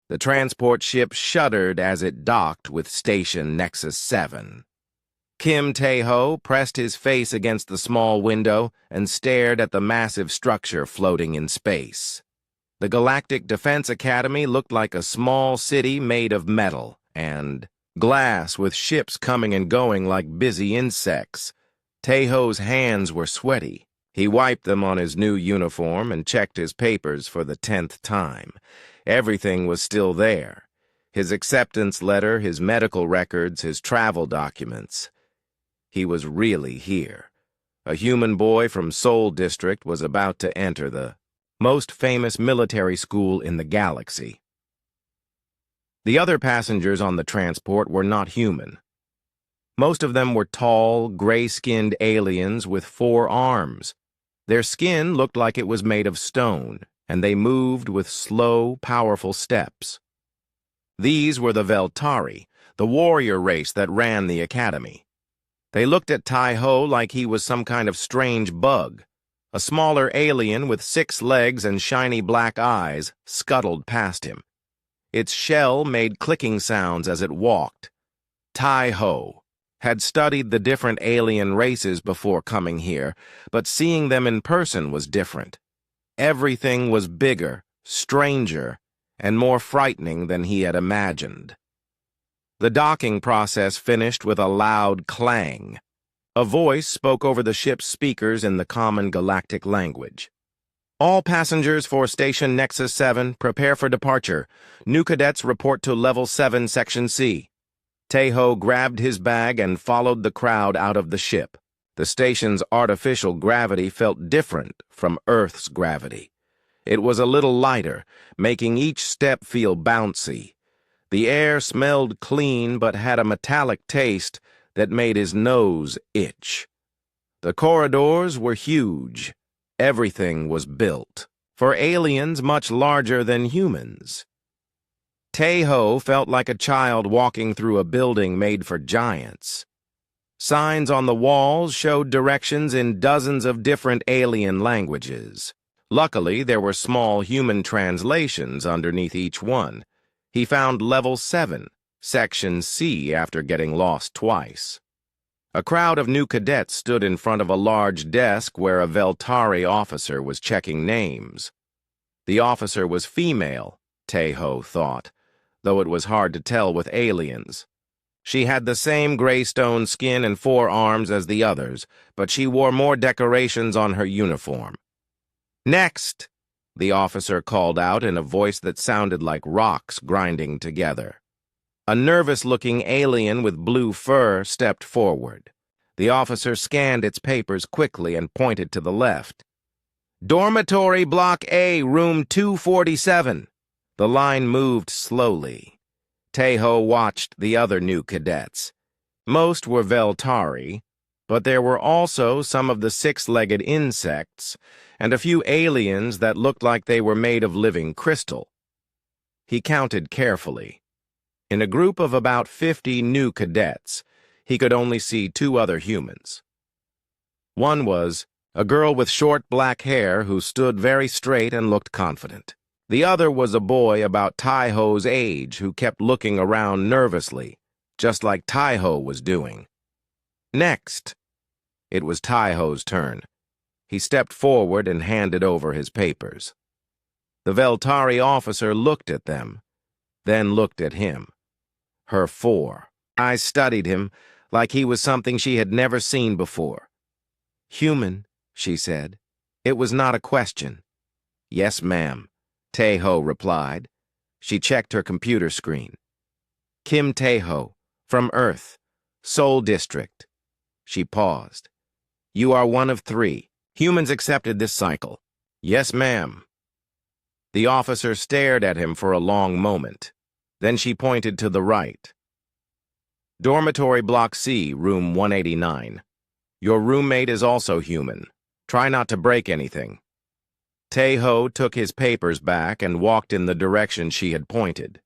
The transport ship shuddered as it docked with Station Nexus 7. Kim Tae-ho pressed his face against the small window and stared at the massive structure floating in space. The Galactic Defense Academy looked like a small city made of metal and glass with ships coming and going like busy insects. Tae-ho's hands were sweaty. He wiped them on his new uniform and checked his papers for the 10th time. Everything was still there. His acceptance letter, his medical records, his travel documents. He was really here. A human boy from Seoul District was about to enter the most famous military school in the galaxy. The other passengers on the transport were not human. Most of them were tall, gray-skinned aliens with 4 arms. Their skin looked like it was made of stone, and they moved with slow, powerful steps. These were the Veltari, the warrior race that ran the academy. They looked at Tae-ho like he was some kind of strange bug. A smaller alien with 6 legs and shiny black eyes scuttled past him. Its shell made clicking sounds as it walked. Tae-ho had studied the different alien races before coming here, but seeing them in person was different. Everything was bigger, stranger, and more frightening than he had imagined. The docking process finished with a loud clang. A voice spoke over the ship's speakers in the common galactic language. All passengers for Station Nexus 7, prepare for departure. New cadets report to Level 7, Section C. Tae-ho grabbed his bag and followed the crowd out of the ship. The station's artificial gravity felt different from Earth's gravity. It was a little lighter, making each step feel bouncy. The air smelled clean but had a metallic taste that made his nose itch. The corridors were huge. Everything was built for aliens much larger than humans. Tae-ho felt like a child walking through a building made for giants. Signs on the walls showed directions in dozens of different alien languages. Luckily, there were small human translations underneath each one. He found Level 7, Section C, after getting lost twice. A crowd of new cadets stood in front of a large desk where a Veltari officer was checking names. The officer was female, Tae-ho thought, though it was hard to tell with aliens. She had the same gray-stone skin and 4 arms as the others, but she wore more decorations on her uniform. "Next!" the officer called out in a voice that sounded like rocks grinding together. A nervous-looking alien with blue fur stepped forward. The officer scanned its papers quickly and pointed to the left. "Dormitory Block A, Room 247. The line moved slowly. Tae-ho watched the other new cadets. Most were Veltari, but there were also some of the 6-legged insects and a few aliens that looked like they were made of living crystal. He counted carefully. In a group of about 50 new cadets, he could only see 2 other humans. One was a girl with short black hair who stood very straight and looked confident. The other was a boy about Tae-ho's age who kept looking around nervously, just like Tae-ho was doing. Next, it was Tae-ho's turn. He stepped forward and handed over his papers. The Veltari officer looked at them, then looked at him. Her 4 eyes studied him like he was something she had never seen before. "Human," she said. It was not a question. "Yes, ma'am," Tae-ho replied. She checked her computer screen. "Kim Tae-ho, from Earth, Seoul District." She paused. "You are one of 3. Humans accepted this cycle." "Yes, ma'am." The officer stared at him for a long moment. Then she pointed to the right. "Dormitory Block C, Room 189. Your roommate is also human. Try not to break anything." Tae-ho took his papers back and walked in the direction she had pointed.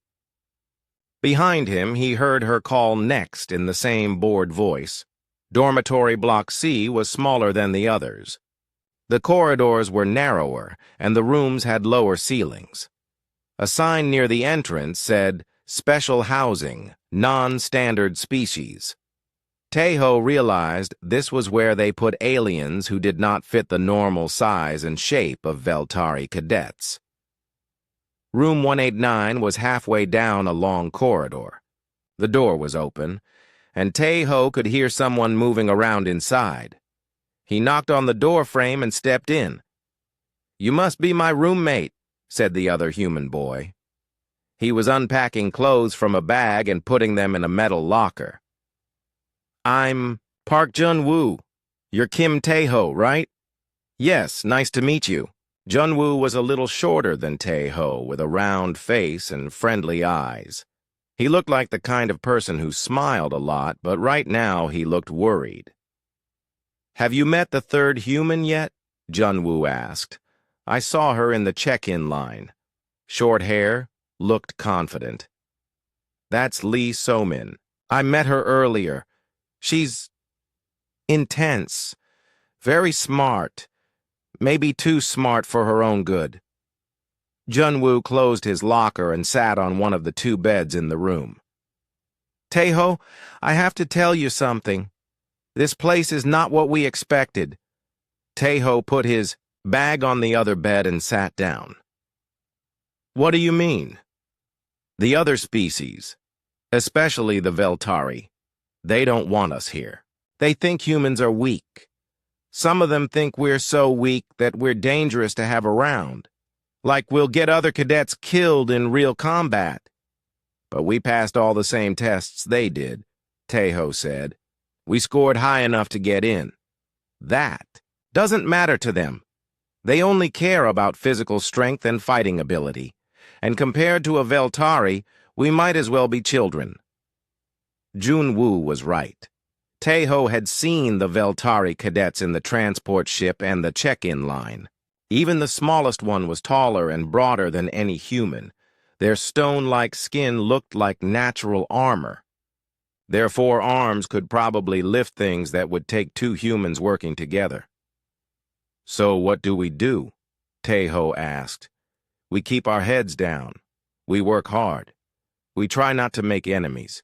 Behind him, he heard her call next in the same bored voice. Dormitory Block C was smaller than the others. The corridors were narrower, and the rooms had lower ceilings. A sign near the entrance said, Special Housing, Non-Standard Species. Tae-ho realized this was where they put aliens who did not fit the normal size and shape of Veltari cadets. Room 189 was halfway down a long corridor. The door was open, and Tae-ho could hear someone moving around inside. He knocked on the door frame and stepped in. "You must be my roommate," said the other human boy. He was unpacking clothes from a bag and putting them in a metal locker. "I'm Park Jun-woo. You're Kim Tae-ho, right?" "Yes, nice to meet you." Jun-woo was a little shorter than Tae-ho, with a round face and friendly eyes. He looked like the kind of person who smiled a lot, but right now he looked worried. "Have you met the third human yet?" Jun-woo asked. "I saw her in the check-in line. Short hair, looked confident." "That's Lee So-min. I met her earlier. She's intense, very smart, maybe too smart for her own good." Jun-woo closed his locker and sat on one of the two beds in the room. "Tae-ho, I have to tell you something. This place is not what we expected." Tae-ho put his bag on the other bed and sat down. "What do you mean?" "The other species, especially the Veltari, they don't want us here. They think humans are weak. Some of them think we're so weak that we're dangerous to have around. Like we'll get other cadets killed in real combat. But we passed all the same tests they did," Tae-ho said. "We scored high enough to get in. That doesn't matter to them. They only care about physical strength and fighting ability. And compared to a Veltari, we might as well be children." Jun-woo was right. Tae-ho had seen the Veltari cadets in the transport ship and the check-in line. Even the smallest one was taller and broader than any human. Their stone-like skin looked like natural armor. Their 4 arms could probably lift things that would take 2 humans working together. "So what do we do?" Tae-ho asked. "We keep our heads down. We work hard. We try not to make enemies.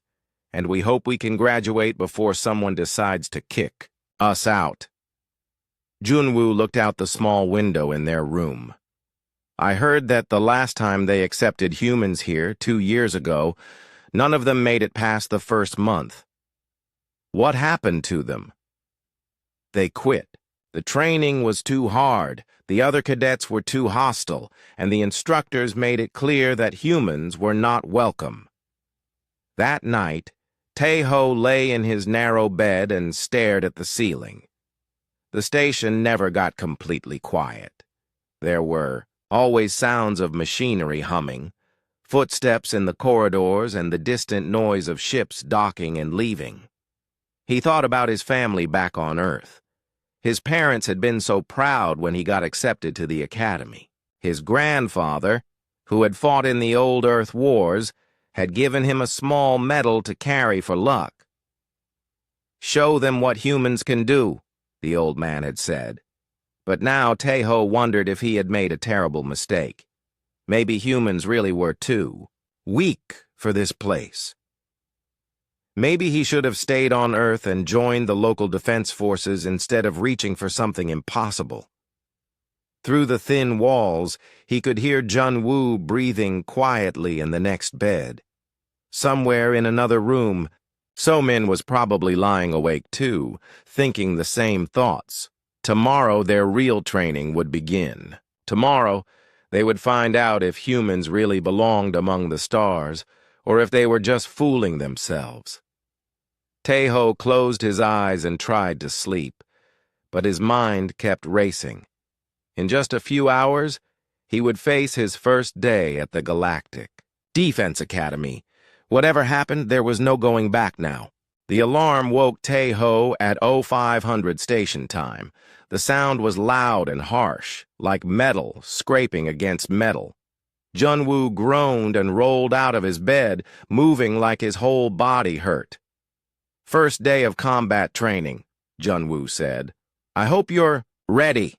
And we hope we can graduate before someone decides to kick us out." Jun-woo looked out the small window in their room. "I heard that the last time they accepted humans here, 2 years ago, none of them made it past the first month. What happened to them?" "They quit. The training was too hard, the other cadets were too hostile, and the instructors made it clear that humans were not welcome." That night, Tae-ho lay in his narrow bed and stared at the ceiling. The station never got completely quiet. There were always sounds of machinery humming, footsteps in the corridors, and the distant noise of ships docking and leaving. He thought about his family back on Earth. His parents had been so proud when he got accepted to the academy. His grandfather, who had fought in the old Earth wars, had given him a small medal to carry for luck. "Show them what humans can do," the old man had said. But now Tae-ho wondered if he had made a terrible mistake. Maybe humans really were too weak for this place. Maybe he should have stayed on Earth and joined the local defense forces instead of reaching for something impossible. Through the thin walls, he could hear Jun-woo breathing quietly in the next bed. Somewhere in another room, So-min was probably lying awake too, thinking the same thoughts. Tomorrow their real training would begin. Tomorrow they would find out if humans really belonged among the stars, or if they were just fooling themselves. Tae-ho closed his eyes and tried to sleep, but his mind kept racing. In just a few hours, he would face his first day at the Galactic Defense Academy. Whatever happened, there was no going back now. The alarm woke Tae-ho at 0500 station time. The sound was loud and harsh, like metal scraping against metal. Jun-woo groaned and rolled out of his bed, moving like his whole body hurt. "First day of combat training," Jun-woo said. "I hope you're ready."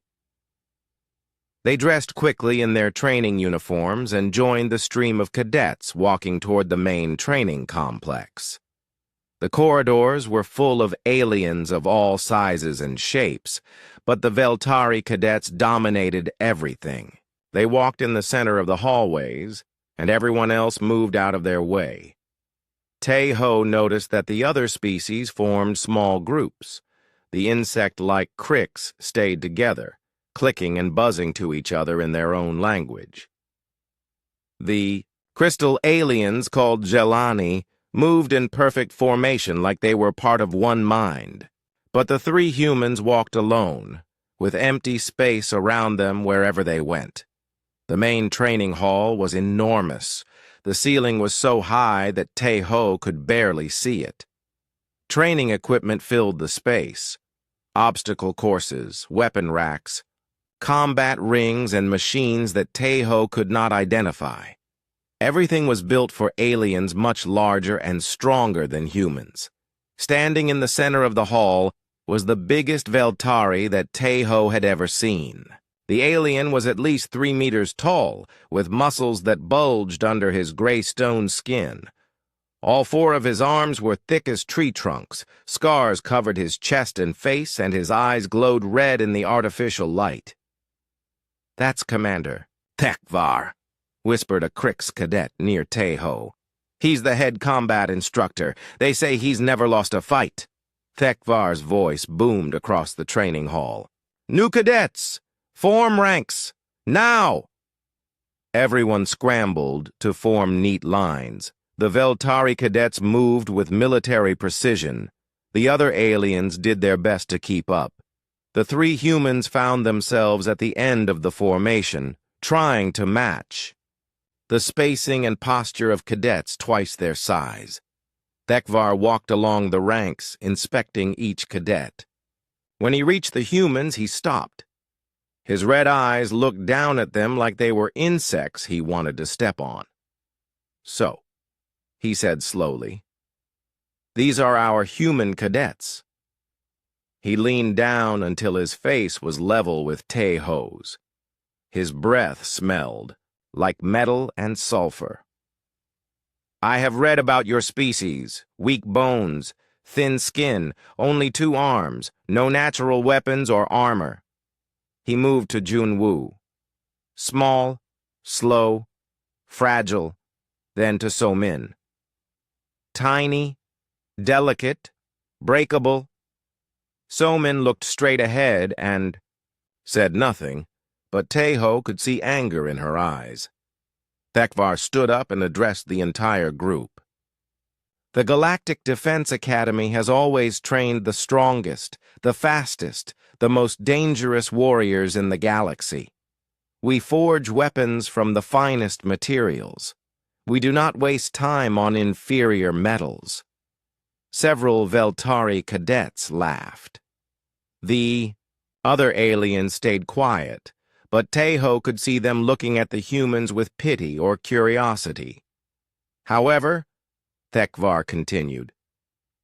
They dressed quickly in their training uniforms and joined the stream of cadets walking toward the main training complex. The corridors were full of aliens of all sizes and shapes, but the Veltari cadets dominated everything. They walked in the center of the hallways, and everyone else moved out of their way. Tae-ho noticed that the other species formed small groups. The insect-like cricks stayed together, clicking and buzzing to each other in their own language. The crystal aliens called Jelani moved in perfect formation like they were part of one mind. But the three humans walked alone, with empty space around them wherever they went. The main training hall was enormous. The ceiling was so high that Tae-ho could barely see it. Training equipment filled the space. Obstacle courses, weapon racks, combat rings, and machines that Tae-ho could not identify. Everything was built for aliens much larger and stronger than humans. Standing in the center of the hall was the biggest Veltari that Tae-ho had ever seen. The alien was at least 3 meters tall, with muscles that bulged under his gray stone skin. All 4 of his arms were thick as tree trunks, scars covered his chest and face, and his eyes glowed red in the artificial light. "That's Commander Thekvar," whispered a Crix cadet near Tae-ho. "He's the head combat instructor. They say he's never lost a fight." Thekvar's voice boomed across the training hall. "New cadets! Form ranks! Now!" Everyone scrambled to form neat lines. The Veltari cadets moved with military precision. The other aliens did their best to keep up. The 3 humans found themselves at the end of the formation, trying to match. The spacing and posture of cadets twice their size. Thekvar walked along the ranks, inspecting each cadet. When he reached the humans, he stopped. His red eyes looked down at them like they were insects he wanted to step on. "So," he said slowly, "these are our human cadets." He leaned down until his face was level with Tae-ho's. His breath smelled like metal and sulfur. "I have read about your species. Weak bones, thin skin, only 2 arms, no natural weapons or armor." He moved to Junwoo. Small, slow, fragile, then to So-min. Tiny, delicate, breakable. So-min looked straight ahead and said nothing, but Tae-ho could see anger in her eyes. Thekvar stood up and addressed the entire group. "The Galactic Defense Academy has always trained the strongest, the fastest, the most dangerous warriors in the galaxy. We forge weapons from the finest materials. We do not waste time on inferior metals." Several Veltari cadets laughed. The other aliens stayed quiet, but Tae-ho could see them looking at the humans with pity or curiosity. "However," Thekvar continued,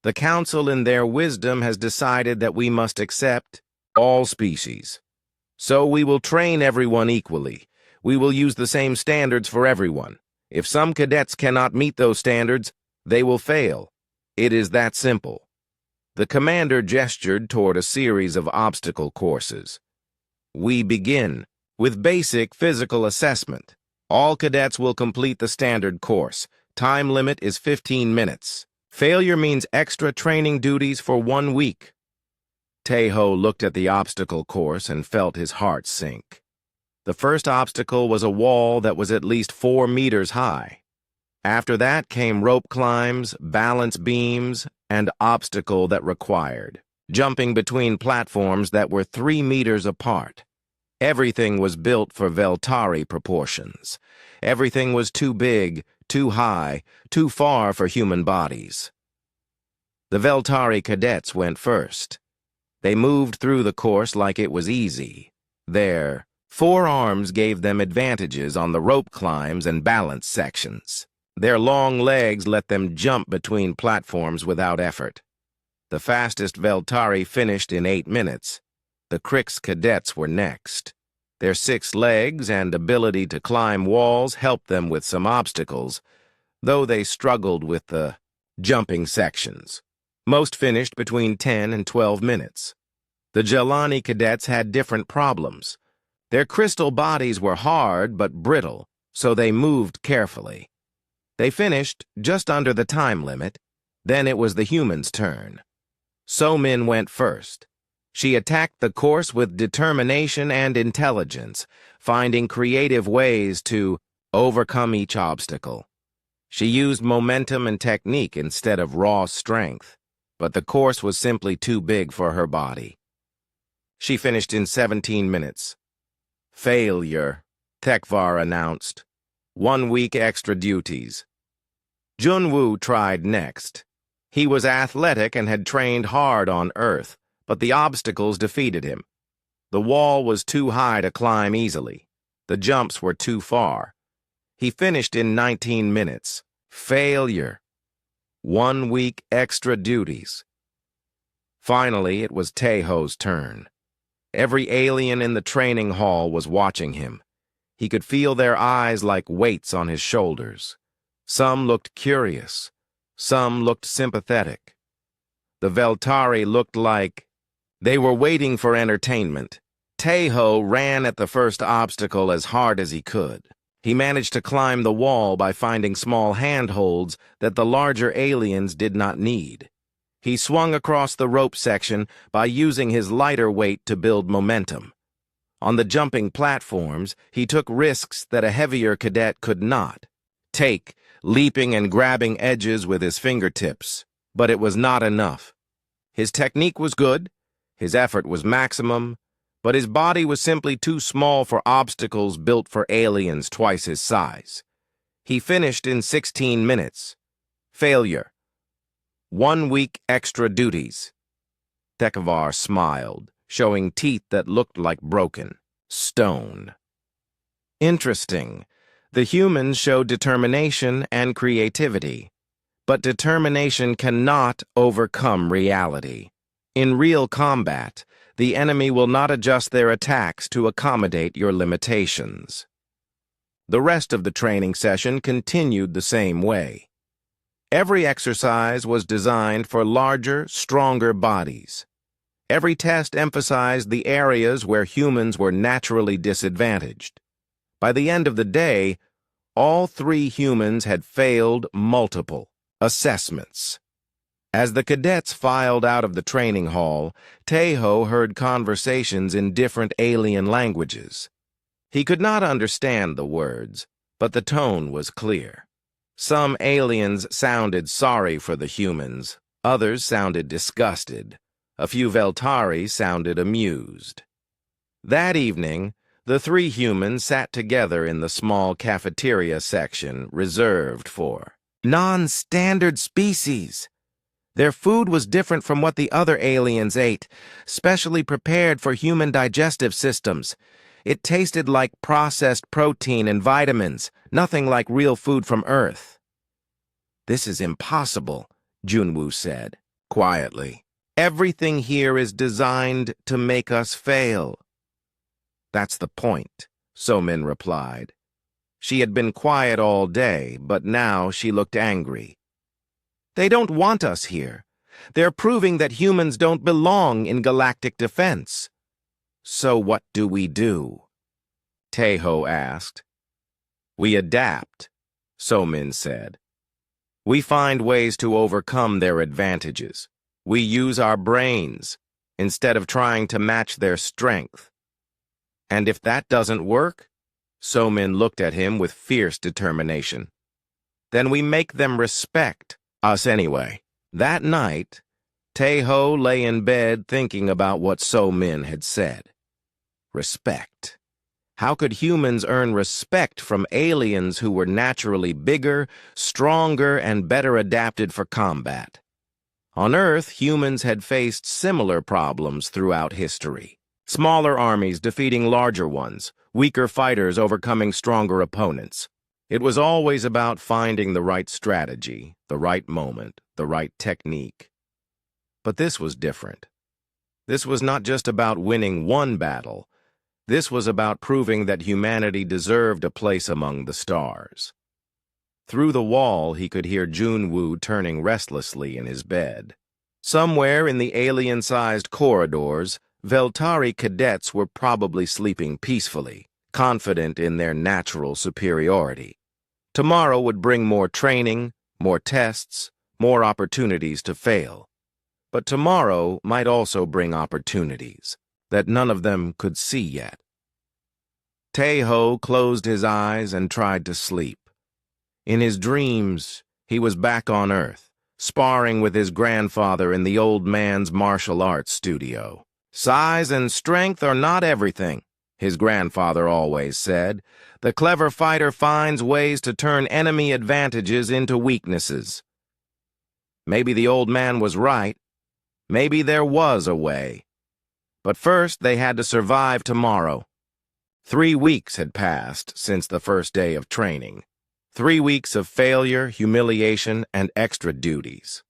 "the Council in their wisdom has decided that we must accept all species. So we will train everyone equally. We will use the same standards for everyone. If some cadets cannot meet those standards, they will fail. It is that simple." The commander gestured toward a series of obstacle courses. "We begin with basic physical assessment. All cadets will complete the standard course. Time limit is 15 minutes. Failure means extra training duties for 1 week." Tae-ho looked at the obstacle course and felt his heart sink. The first obstacle was a wall that was at least 4 meters high. After that came rope climbs, balance beams, and obstacle that required jumping between platforms that were 3 meters apart. Everything was built for Veltari proportions. Everything was too big, too high, too far for human bodies. The Veltari cadets went first. They moved through the course like it was easy. Their 4 arms gave them advantages on the rope climbs and balance sections. Their long legs let them jump between platforms without effort. The fastest Veltari finished in 8 minutes. The Crix cadets were next. Their 6 legs and ability to climb walls helped them with some obstacles, though they struggled with the jumping sections. Most finished between 10 and 12 minutes. The Jelani cadets had different problems. Their crystal bodies were hard but brittle, so they moved carefully. They finished just under the time limit. Then it was the humans' turn. So-Min went first. She attacked the course with determination and intelligence, finding creative ways to overcome each obstacle. She used momentum and technique instead of raw strength, but the course was simply too big for her body. She finished in 17 minutes. Failure, Tekvar announced. 1 week extra duties. Junwoo tried next. He was athletic and had trained hard on Earth, but the obstacles defeated him. The wall was too high to climb easily. The jumps were too far. He finished in 19 minutes. Failure. 1 week extra duties. Finally, it was Taeho's turn. Every alien in the training hall was watching him. He could feel their eyes like weights on his shoulders. Some looked curious. Some looked sympathetic. The Veltari looked like they were waiting for entertainment. Taeho ran at the first obstacle as hard as he could. He managed to climb the wall by finding small handholds that the larger aliens did not need. He swung across the rope section by using his lighter weight to build momentum. On the jumping platforms, he took risks that a heavier cadet could not take, leaping and grabbing edges with his fingertips. But it was not enough. His technique was good, his effort was maximum, but his body was simply too small for obstacles built for aliens twice his size. He finished in 16 minutes. Failure. 1 week extra duties. Tekvar smiled, showing teeth that looked like broken stone. Interesting. The humans showed determination and creativity. But determination cannot overcome reality. In real combat, the enemy will not adjust their attacks to accommodate your limitations. The rest of the training session continued the same way. Every exercise was designed for larger, stronger bodies. Every test emphasized the areas where humans were naturally disadvantaged. By the end of the day, all 3 humans had failed multiple assessments. As the cadets filed out of the training hall, Taeho heard conversations in different alien languages. He could not understand the words, but the tone was clear. Some aliens sounded sorry for the humans, others sounded disgusted. A few Veltari sounded amused. That evening, the 3 humans sat together in the small cafeteria section reserved for non-standard species. Their food was different from what the other aliens ate, specially prepared for human digestive systems. It tasted like processed protein and vitamins, nothing like real food from Earth. "This is impossible," Junwoo said, quietly. "Everything here is designed to make us fail." "That's the point," So-Min replied. She had been quiet all day, but now she looked angry. "They don't want us here. They're proving that humans don't belong in galactic defense." "So what do we do?" Taeho asked. "We adapt," So-Min said. "We find ways to overcome their advantages. We use our brains instead of trying to match their strength. And if that doesn't work," So-Min looked at him with fierce determination, "then we make them respect us anyway." That night, Taeho lay in bed thinking about what So-Min had said. Respect. How could humans earn respect from aliens who were naturally bigger, stronger, and better adapted for combat? On Earth, humans had faced similar problems throughout history. Smaller armies defeating larger ones, weaker fighters overcoming stronger opponents. It was always about finding the right strategy, the right moment, the right technique. But this was different. This was not just about winning one battle. This was about proving that humanity deserved a place among the stars. Through the wall, he could hear Junwoo turning restlessly in his bed. Somewhere in the alien-sized corridors, Veltari cadets were probably sleeping peacefully, confident in their natural superiority. Tomorrow would bring more training, more tests, more opportunities to fail. But tomorrow might also bring opportunities that none of them could see yet. Tae-ho closed his eyes and tried to sleep. In his dreams, he was back on Earth, sparring with his grandfather in the old man's martial arts studio. "Size and strength are not everything," his grandfather always said. "The clever fighter finds ways to turn enemy advantages into weaknesses." Maybe the old man was right. Maybe there was a way. But first, they had to survive tomorrow. 3 weeks had passed since the first day of training. 3 weeks of failure, humiliation, and extra duties.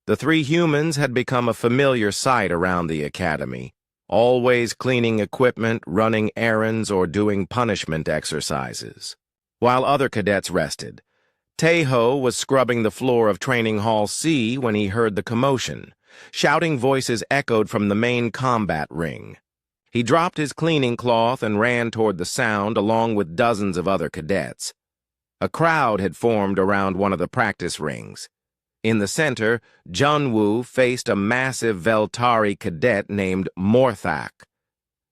The 3 humans had become a familiar sight around the academy, always cleaning equipment, running errands, or doing punishment exercises. While other cadets rested, Tae-ho was scrubbing the floor of Training Hall C when he heard the commotion. Shouting voices echoed from the main combat ring. He dropped his cleaning cloth and ran toward the sound along with dozens of other cadets. A crowd had formed around one of the practice rings. In the center, Junwoo faced a massive Veltari cadet named Morthak.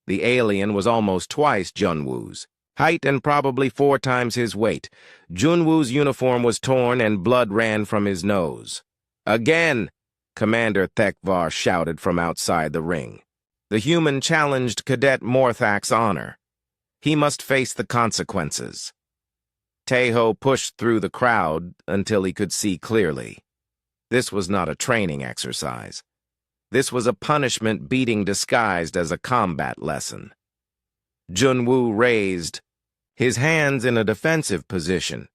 The alien was almost twice Junwoo's height and probably 4 times his weight. Junwoo's uniform was torn and blood ran from his nose. "Again!" Commander Thekvar shouted from outside the ring. The human challenged Cadet Morthak's honor. He must face the consequences. Tae-ho pushed through the crowd until he could see clearly. This was not a training exercise. This was a punishment beating disguised as a combat lesson. Junwoo raised, his hands in a defensive position.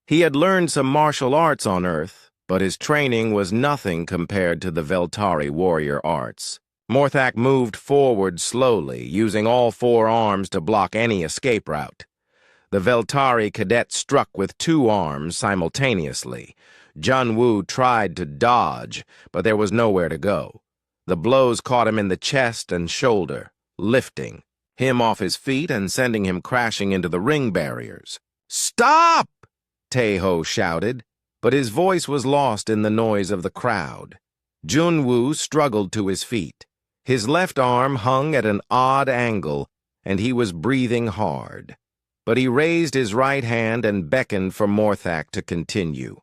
He had learned some martial arts on Earth, but his training was nothing compared to the Veltari warrior arts. Morthak moved forward slowly, using all 4 arms to block any escape route. The Veltari cadet struck with 2 arms simultaneously. Junwoo tried to dodge, but there was nowhere to go. The blows caught him in the chest and shoulder, lifting him off his feet and sending him crashing into the ring barriers. "Stop!" Tae-ho shouted, but his voice was lost in the noise of the crowd. Junwoo struggled to his feet. His left arm hung at an odd angle, and he was breathing hard. But he raised his right hand and beckoned for Morthak to continue.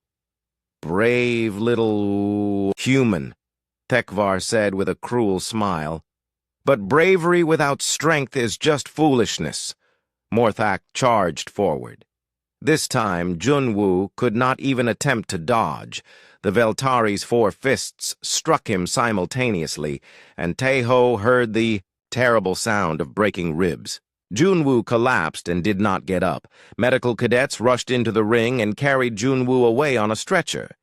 "Brave little human," Thekvar said with a cruel smile. "But bravery without strength is just foolishness." Morthak charged forward. This time, Junwoo could not even attempt to dodge. The Veltari's 4 fists struck him simultaneously, and Tae-ho heard the terrible sound of breaking ribs. Junwoo collapsed and did not get up. Medical cadets rushed into the ring and carried Junwoo away on a stretcher.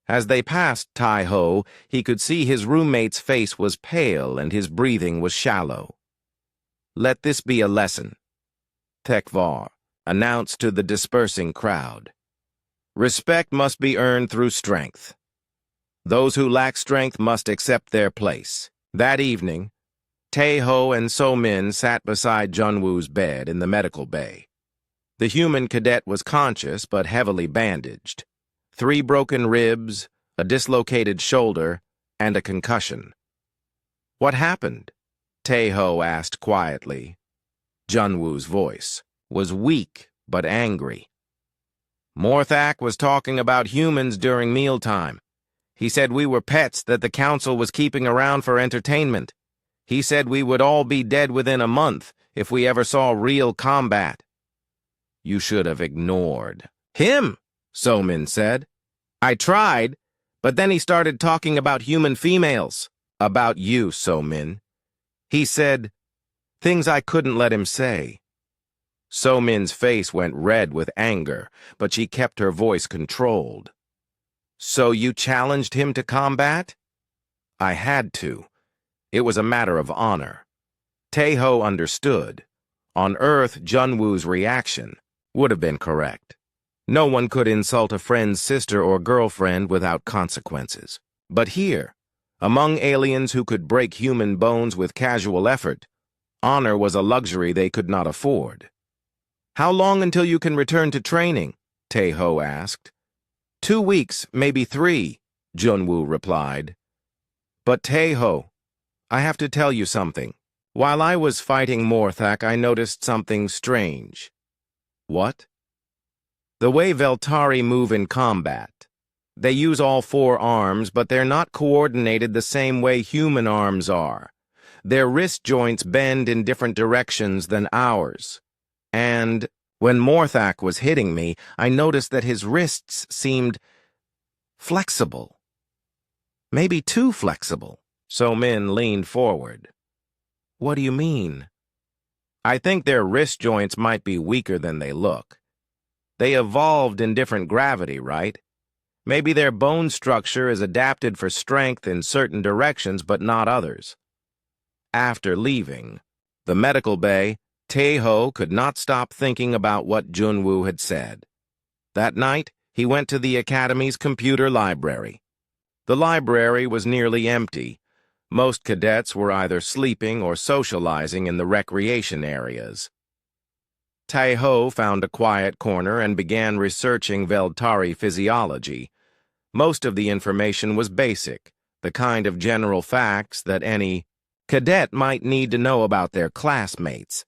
As they passed Tae-ho, he could see his roommate's face was pale and his breathing was shallow. "Let this be a lesson," Thekvar announced to the dispersing crowd. "Respect must be earned through strength. Those who lack strength must accept their place." That evening, Tae-ho and So-min sat beside Junwoo's bed in the medical bay. The human cadet was conscious but heavily bandaged. 3 broken ribs, a dislocated shoulder, and a concussion. "What happened?" Tae-ho asked quietly. Junwoo's voice was weak but angry. "Morthak was talking about humans during mealtime. He said we were pets that the council was keeping around for entertainment. He said we would all be dead within a month if we ever saw real combat." "You should have ignored him," So-min said. "I tried, but then he started talking about human females." "About you, So-min. He said things I couldn't let him say." So-min's face went red with anger, but she kept her voice controlled. "So you challenged him to combat?" "I had to. It was a matter of honor." Tae-ho understood. On Earth, Junwoo's reaction would have been correct. No one could insult a friend's sister or girlfriend without consequences. But here, among aliens who could break human bones with casual effort, honor was a luxury they could not afford. "How long until you can return to training?" Tae-ho asked. 2 weeks, maybe 3, Junwoo replied. "But Tae-ho, I have to tell you something. While I was fighting Morthak, I noticed something strange." "What?" "The way Veltari move in combat. They use all 4 arms, but they're not coordinated the same way human arms are. Their wrist joints bend in different directions than ours. And when Morthak was hitting me, I noticed that his wrists seemed flexible. Maybe too flexible." So-min leaned forward. "What do you mean?" "I think their wrist joints might be weaker than they look. They evolved in different gravity, right? Maybe their bone structure is adapted for strength in certain directions but not others." After leaving the medical bay, Tae-ho could not stop thinking about what Junwoo had said. That night, he went to the Academy's computer library. The library was nearly empty. Most cadets were either sleeping or socializing in the recreation areas. Tae-ho found a quiet corner and began researching Veltari physiology. Most of the information was basic, the kind of general facts that any cadet might need to know about their classmates.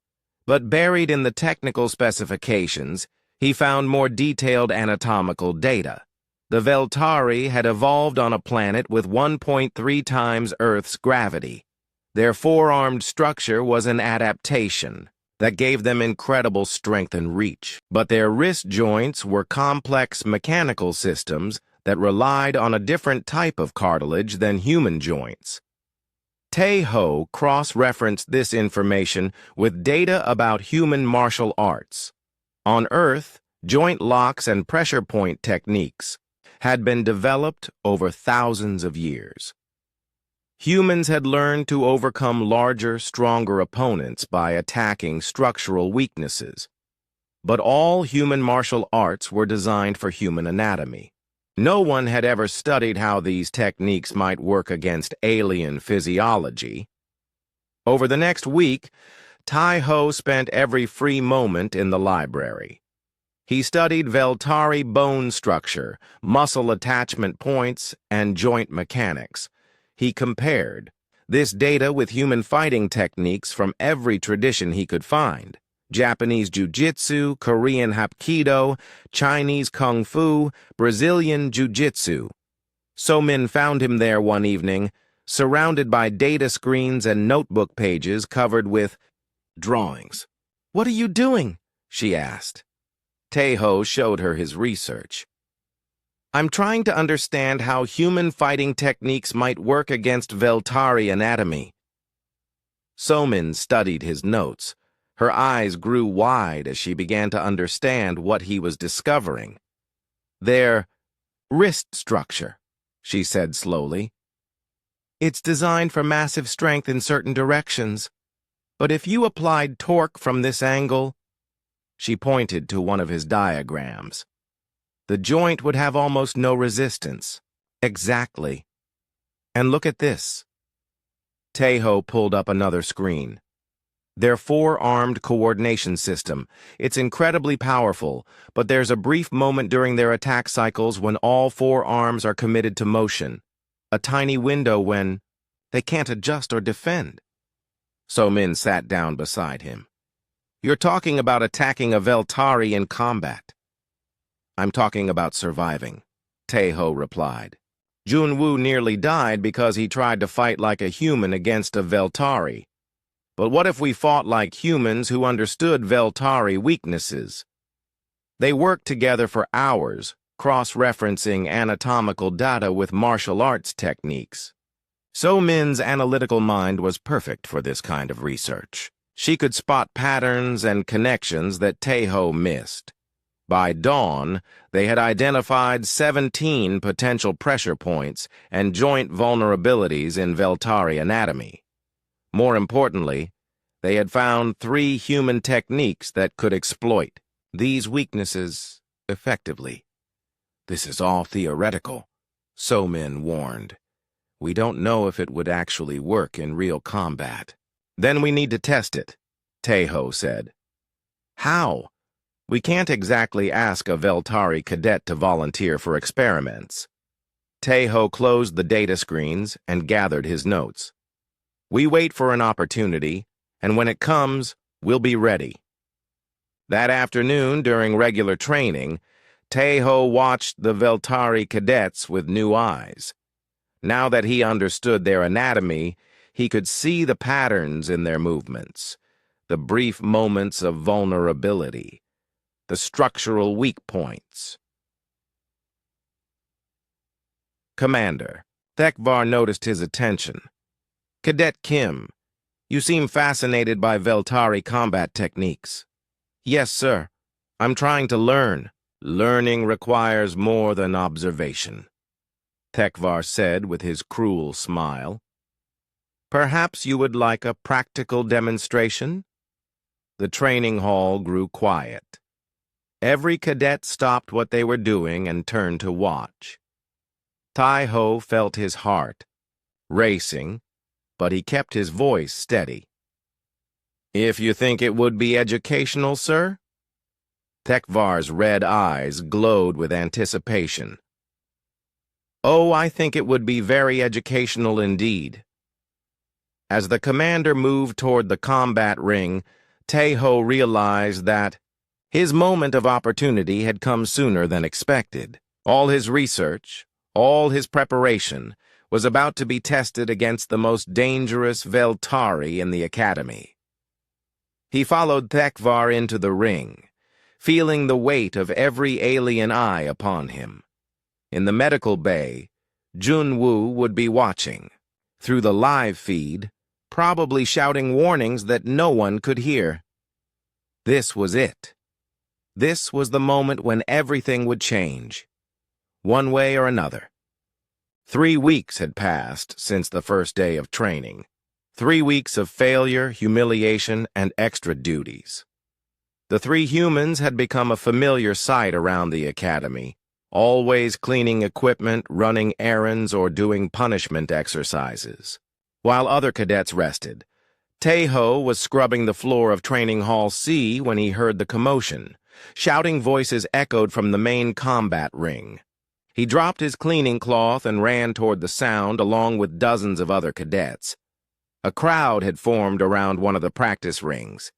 But buried in the technical specifications, he found more detailed anatomical data. The Veltari had evolved on a planet with 1.3 times Earth's gravity. Their 4-armed structure was an adaptation that gave them incredible strength and reach. But their wrist joints were complex mechanical systems that relied on a different type of cartilage than human joints. Tae-ho cross-referenced this information with data about human martial arts. On Earth, joint locks and pressure point techniques had been developed over thousands of years. Humans had learned to overcome larger, stronger opponents by attacking structural weaknesses. But all human martial arts were designed for human anatomy. No one had ever studied how these techniques might work against alien physiology. Over the next week, Tae-ho spent every free moment in the library. He studied Veltari bone structure, muscle attachment points, and joint mechanics. He compared this data with human fighting techniques from every tradition he could find: Japanese Jiu-Jitsu, Korean Hapkido, Chinese Kung Fu, Brazilian Jiu-Jitsu. So-min found him there one evening, surrounded by data screens and notebook pages covered with drawings. "What are you doing?" she asked. Tae-ho showed her his research. "I'm trying to understand how human fighting techniques might work against Veltari anatomy." So-min studied his notes. Her eyes grew wide as she began to understand what he was discovering. "Their wrist structure," she said slowly. "It's designed for massive strength in certain directions. But if you applied torque from this angle," she pointed to one of his diagrams, "the joint would have almost no resistance." "Exactly. And look at this." Tae-ho pulled up another screen. "Their 4-armed coordination system. It's incredibly powerful, but there's a brief moment during their attack cycles when all 4 arms are committed to motion. A tiny window when they can't adjust or defend." So-min sat down beside him. "You're talking about attacking a Veltari in combat." "I'm talking about surviving," Tae-ho replied. "Junwoo nearly died because he tried to fight like a human against a Veltari. But what if we fought like humans who understood Veltari weaknesses?" They worked together for hours, cross-referencing anatomical data with martial arts techniques. So-min's analytical mind was perfect for this kind of research. She could spot patterns and connections that Tae-ho missed. By dawn, they had identified 17 potential pressure points and joint vulnerabilities in Veltari anatomy. More importantly, They had found 3 human techniques that could exploit these weaknesses effectively. "This is all theoretical," Somin warned. "We don't know if it would actually work in real combat." "Then we need to test it," Taeho said. "How? We can't exactly ask a Veltari cadet to volunteer for experiments." Taeho closed the data screens and gathered his notes. "We wait for an opportunity, and when it comes, we'll be ready." That afternoon, during regular training, Taeho watched the Veltari cadets with new eyes. Now that he understood their anatomy, he could see the patterns in their movements, the brief moments of vulnerability, the structural weak points. "Commander," Thekvar noticed his attention. "Cadet Kim, you seem fascinated by Veltari combat techniques." "Yes, sir. I'm trying to learn." "Learning requires more than observation," Thekvar said with his cruel smile. "Perhaps you would like a practical demonstration?" The training hall grew quiet. Every cadet stopped what they were doing and turned to watch. Taeho felt his heart racing, but he kept his voice steady. "If you think it would be educational, sir?" Thekvar's red eyes glowed with anticipation. "Oh, I think it would be very educational indeed." As the commander moved toward the combat ring, Taeho realized that his moment of opportunity had come sooner than expected. All his research, all his preparation, was about to be tested against the most dangerous Veltari in the academy. He followed Thekvar into the ring, feeling the weight of every alien eye upon him. In the medical bay, Junwoo would be watching, through the live feed, probably shouting warnings that no one could hear. This was it. This was the moment when everything would change, one way or another. 3 weeks had passed since the first day of training. 3 weeks of failure, humiliation, and extra duties. The 3 humans had become a familiar sight around the academy, always cleaning equipment, running errands, or doing punishment exercises. While other cadets rested, Taeho was scrubbing the floor of Training Hall C when he heard the commotion. Shouting voices echoed from the main combat ring. He dropped his cleaning cloth and ran toward the sound along with dozens of other cadets. A crowd had formed around one of the practice rings.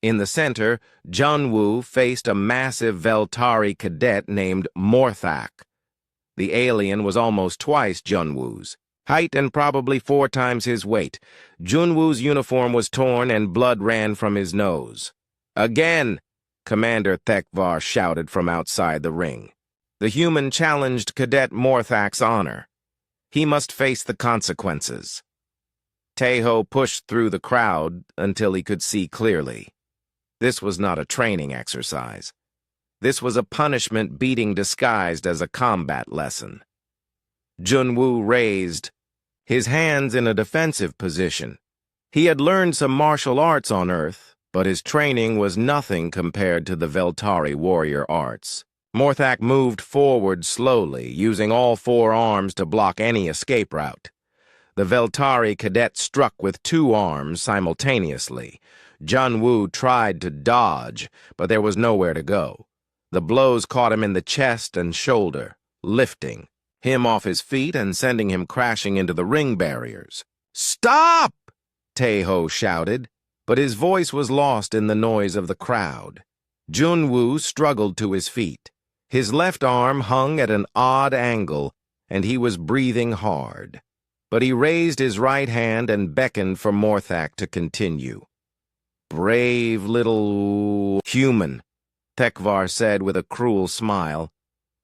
In the center, Junwoo faced a massive Veltari cadet named Morthak. The alien was almost twice Junwoo's height and probably 4 times his weight. Junwoo's uniform was torn and blood ran from his nose. "Again!" Commander Thekvar shouted from outside the ring. The human challenged Cadet Morthak's honor. He must face the consequences. Taeho pushed through the crowd until he could see clearly. This was not a training exercise. This was a punishment beating disguised as a combat lesson. Junwoo raised, his hands in a defensive position. He had learned some martial arts on Earth, but his training was nothing compared to the Veltari warrior arts. Morthak moved forward slowly, using all 4 arms to block any escape route. The Veltari cadet struck with 2 arms simultaneously. Junwoo tried to dodge, but there was nowhere to go. The blows caught him in the chest and shoulder, lifting him off his feet and sending him crashing into the ring barriers. "Stop!" Taeho shouted, but his voice was lost in the noise of the crowd. Junwoo struggled to his feet. His left arm hung at an odd angle, and he was breathing hard. But he raised his right hand and beckoned for Morthak to continue. "Brave little human," Thekvar said with a cruel smile.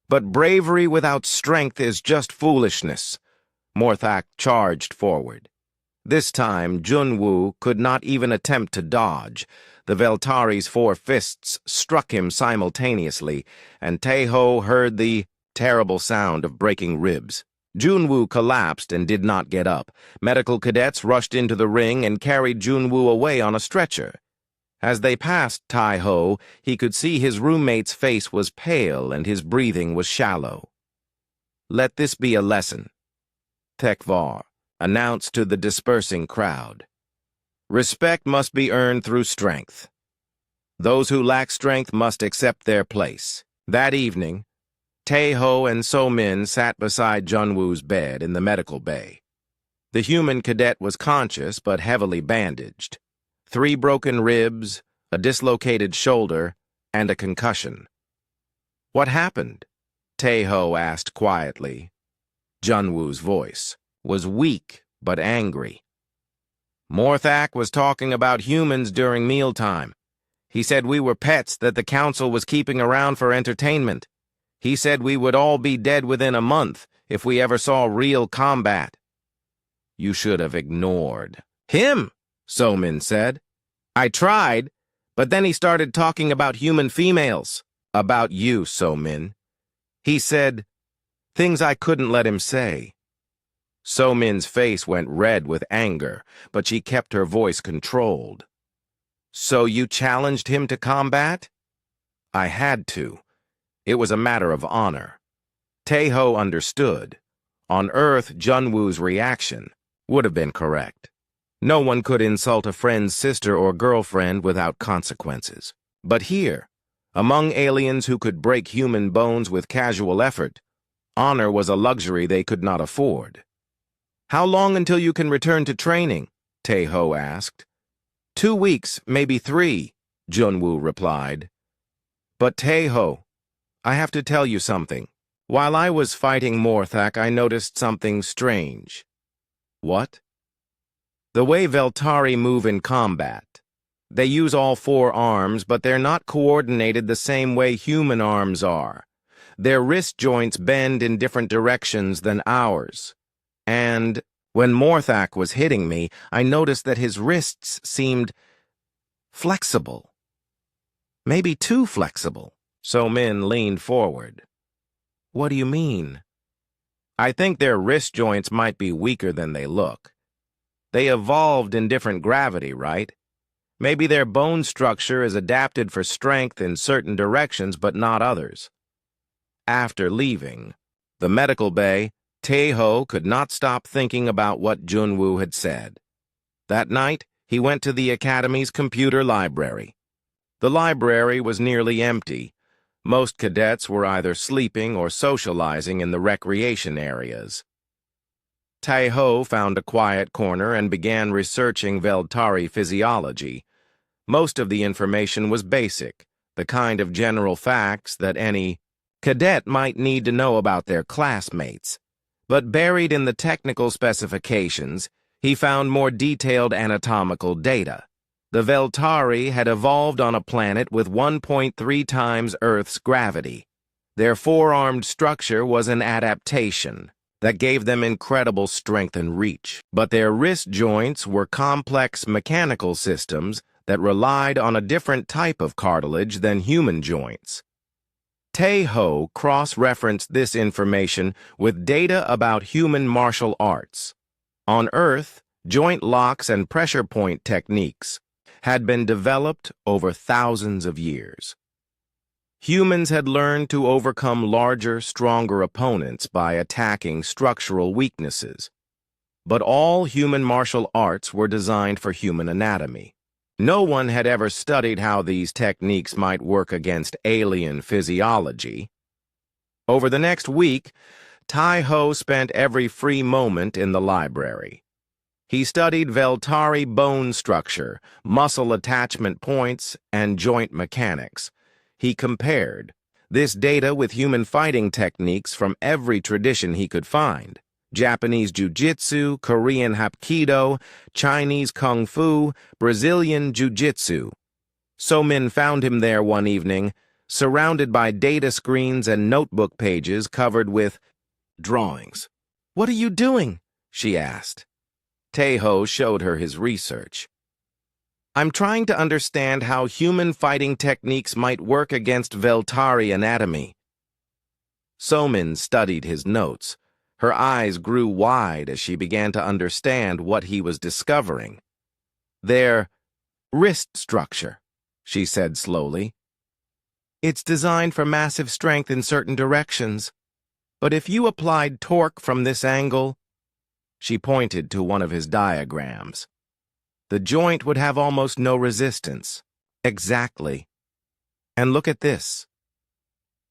"But bravery without strength is just foolishness." Morthak charged forward. This time, Junwoo could not even attempt to dodge. The Veltari's 4 fists struck him simultaneously, and Taeho heard the terrible sound of breaking ribs. Junwoo collapsed and did not get up. Medical cadets rushed into the ring and carried Junwoo away on a stretcher. As they passed Tai-ho, he could see his roommate's face was pale and his breathing was shallow. "Let this be a lesson," HFY announced to the dispersing crowd. "Respect must be earned through strength. Those who lack strength must accept their place." That evening, Tae-ho and So-min sat beside Junwoo's bed in the medical bay. The human cadet was conscious but heavily bandaged. 3 broken ribs, a dislocated shoulder, and a concussion. "What happened?" Tae-ho asked quietly. Junwoo's voice was weak but angry. "Morthak was talking about humans during mealtime. He said we were pets that the council was keeping around for entertainment. He said we would all be dead within a month if we ever saw real combat." "You should have ignored him," So-min said. "I tried, but then he started talking about human females." "About you, So-min. He said things I couldn't let him say." So-min's face went red with anger, but she kept her voice controlled. "So you challenged him to combat?" "I had to. It was a matter of honor." Tae-ho understood. On Earth, Junwoo's reaction would have been correct. No one could insult a friend's sister or girlfriend without consequences. But here, among aliens who could break human bones with casual effort, honor was a luxury they could not afford. "How long until you can return to training?" Tae-ho asked. 2 weeks, maybe 3, Junwoo replied. "But Tae-ho, I have to tell you something. While I was fighting Morthak, I noticed something strange." "What?" "The way Veltari move in combat. They use all 4 arms, but they're not coordinated the same way human arms are. Their wrist joints bend in different directions than ours. And when Morthak was hitting me, I noticed that his wrists seemed flexible. Maybe too flexible." So-min leaned forward. "What do you mean?" "I think their wrist joints might be weaker than they look. They evolved in different gravity, right? Maybe their bone structure is adapted for strength in certain directions but not others." After leaving the medical bay, Tae-ho could not stop thinking about what Junwoo had said. That night, he went to the Academy's computer library. The library was nearly empty. Most cadets were either sleeping or socializing in the recreation areas. Tae-ho found a quiet corner and began researching Veltari physiology. Most of the information was basic, the kind of general facts that any cadet might need to know about their classmates. But buried in the technical specifications, he found more detailed anatomical data. The Veltari had evolved on a planet with 1.3 times Earth's gravity. Their 4-armed structure was an adaptation that gave them incredible strength and reach. But their wrist joints were complex mechanical systems that relied on a different type of cartilage than human joints. Tae-ho cross-referenced this information with data about human martial arts. On Earth, joint locks and pressure point techniques had been developed over thousands of years. Humans had learned to overcome larger, stronger opponents by attacking structural weaknesses. But all human martial arts were designed for human anatomy. No one had ever studied how these techniques might work against alien physiology. Over the next week, Tai-ho spent every free moment in the library. He studied Veltari bone structure, muscle attachment points, and joint mechanics. He compared this data with human fighting techniques from every tradition he could find: Japanese jiu-jitsu, Korean hapkido, Chinese kung fu, Brazilian jiu-jitsu. So-min found him there one evening, surrounded by data screens and notebook pages covered with drawings. "What are you doing?" she asked. Tae-ho showed her his research. "I'm trying to understand how human fighting techniques might work against Veltari anatomy." So-min studied his notes. Her eyes grew wide as she began to understand what he was discovering. Their wrist structure, she said slowly. It's designed for massive strength in certain directions, but if you applied torque from this angle, she pointed to one of his diagrams, the joint would have almost no resistance. Exactly. And look at this.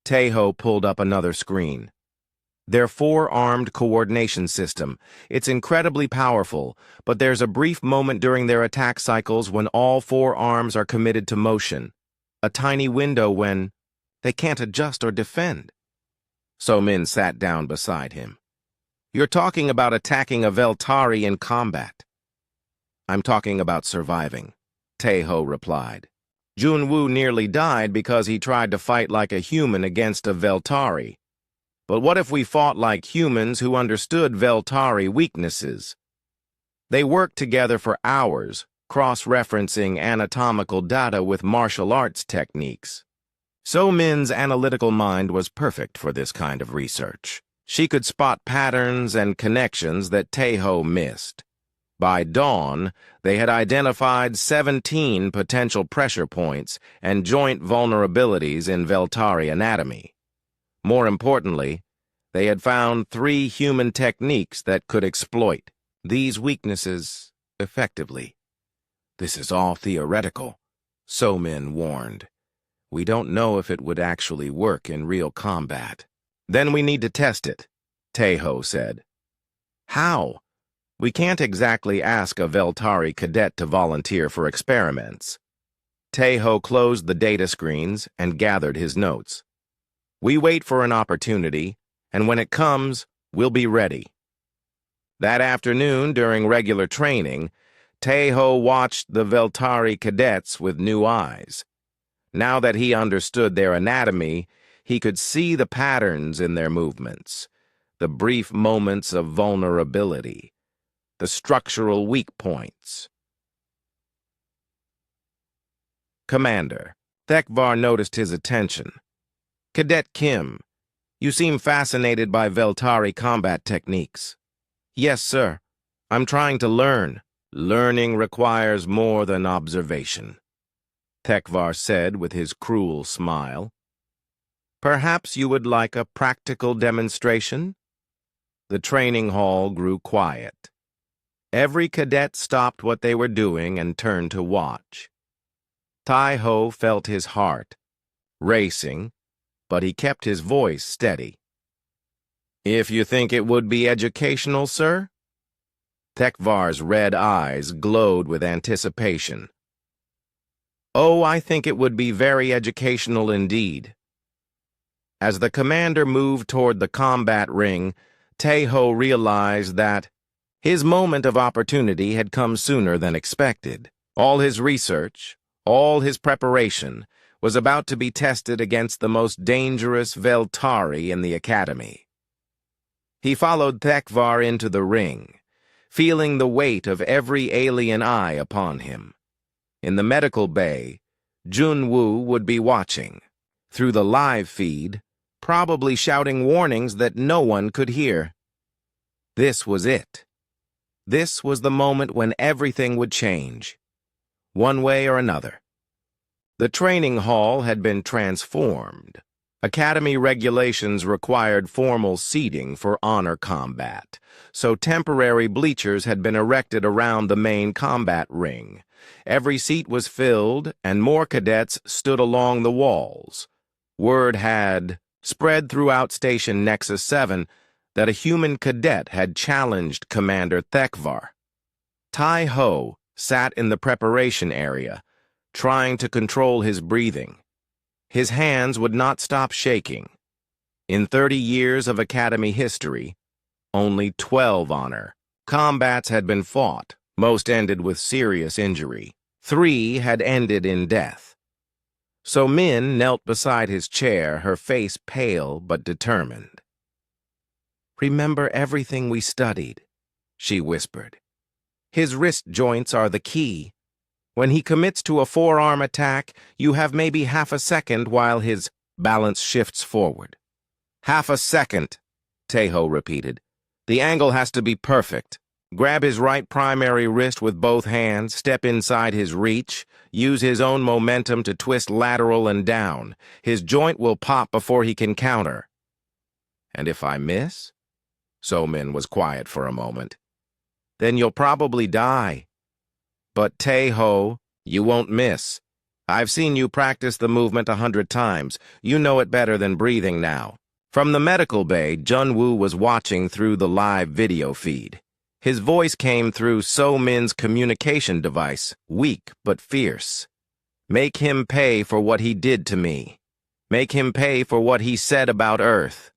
Taeho pulled up another screen. Their four-armed coordination system. It's incredibly powerful, but there's a brief moment during their attack cycles when all four arms are committed to motion. A tiny window when they can't adjust or defend. So-min sat down beside him. You're talking about attacking a Veltari in combat. I'm talking about surviving, Taeho replied. Junwoo nearly died because he tried to fight like a human against a Veltari. But what if we fought like humans who understood Veltari weaknesses? They worked together for hours, cross-referencing anatomical data with martial arts techniques. So-min's analytical mind was perfect for this kind of research. She could spot patterns and connections that Taeho missed. By dawn, they had identified 17 potential pressure points and joint vulnerabilities in Veltari anatomy. More importantly, they had found 3 human techniques that could exploit these weaknesses effectively. This is all theoretical, So-min warned. We don't know if it would actually work in real combat. Then we need to test it, Taeho said. How? We can't exactly ask a Veltari cadet to volunteer for experiments. Taeho closed the data screens and gathered his notes. We wait for an opportunity, and when it comes, we'll be ready. That afternoon, during regular training, Taeho watched the Veltari cadets with new eyes. Now that he understood their anatomy, he could see the patterns in their movements, the brief moments of vulnerability, the structural weak points. Commander, Thekvar noticed his attention. Cadet Kim, you seem fascinated by Veltari combat techniques. Yes, sir. I'm trying to learn. Learning requires more than observation, Thekvar said with his cruel smile. Perhaps you would like a practical demonstration? The training hall grew quiet. Every cadet stopped what they were doing and turned to watch. Taeho felt his heart racing, but he kept his voice steady. If you think it would be educational, sir? Thekvar's red eyes glowed with anticipation. Oh, I think it would be very educational indeed. As the commander moved toward the combat ring, Taeho realized that his moment of opportunity had come sooner than expected. All his research, all his preparation, was about to be tested against the most dangerous Veltari in the academy. He followed Thekvar into the ring, feeling the weight of every alien eye upon him. In the medical bay, Junwoo would be watching, through the live feed, probably shouting warnings that no one could hear. This was it. This was the moment when everything would change, one way or another. The training hall had been transformed. Academy regulations required formal seating for honor combat, so temporary bleachers had been erected around the main combat ring. Every seat was filled, and more cadets stood along the walls. Word had spread throughout Station Nexus 7 that a human cadet had challenged Commander Thekvar. Taeho sat in the preparation area, trying to control his breathing. His hands would not stop shaking. In 30 years of Academy history, only 12 honor combats had been fought. Most ended with serious injury. 3 had ended in death. So-min knelt beside his chair, her face pale but determined. Remember everything we studied, she whispered. His wrist joints are the key. When he commits to a forearm attack, you have maybe half a second while his balance shifts forward. Half a second, Taeho repeated. The angle has to be perfect. Grab his right primary wrist with both hands, step inside his reach, use his own momentum to twist lateral and down. His joint will pop before he can counter. And if I miss? So-Min was quiet for a moment. Then you'll probably die. But Tae-Ho, you won't miss. I've seen you practice the movement 100 times. You know it better than breathing now. From the medical bay, Jun-Woo was watching through the live video feed. His voice came through So-Min's communication device, weak but fierce. Make him pay for what he did to me. Make him pay for what he said about Earth.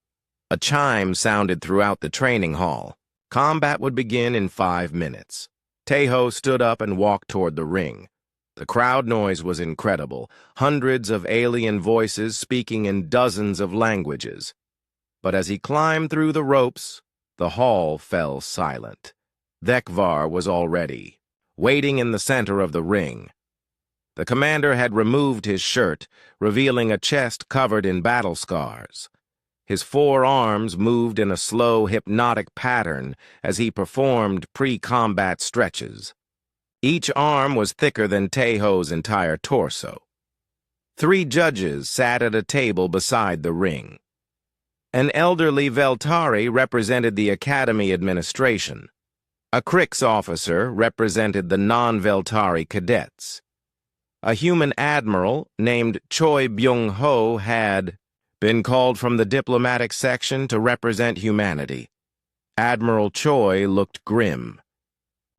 A chime sounded throughout the training hall. Combat would begin in 5 minutes. Tae-Ho stood up and walked toward the ring. The crowd noise was incredible, hundreds of alien voices speaking in dozens of languages. But as he climbed through the ropes, the hall fell silent. Thekvar was already waiting in the center of the ring. The commander had removed his shirt, revealing a chest covered in battle scars. His 4 arms moved in a slow, hypnotic pattern as he performed pre-combat stretches. Each arm was thicker than Tae-Ho's entire torso. 3 judges sat at a table beside the ring. An elderly Veltari represented the Academy administration. A Krix officer represented the non-Veltari cadets. A human admiral named Choi Byung-ho had been called from the diplomatic section to represent humanity. Admiral Choi looked grim.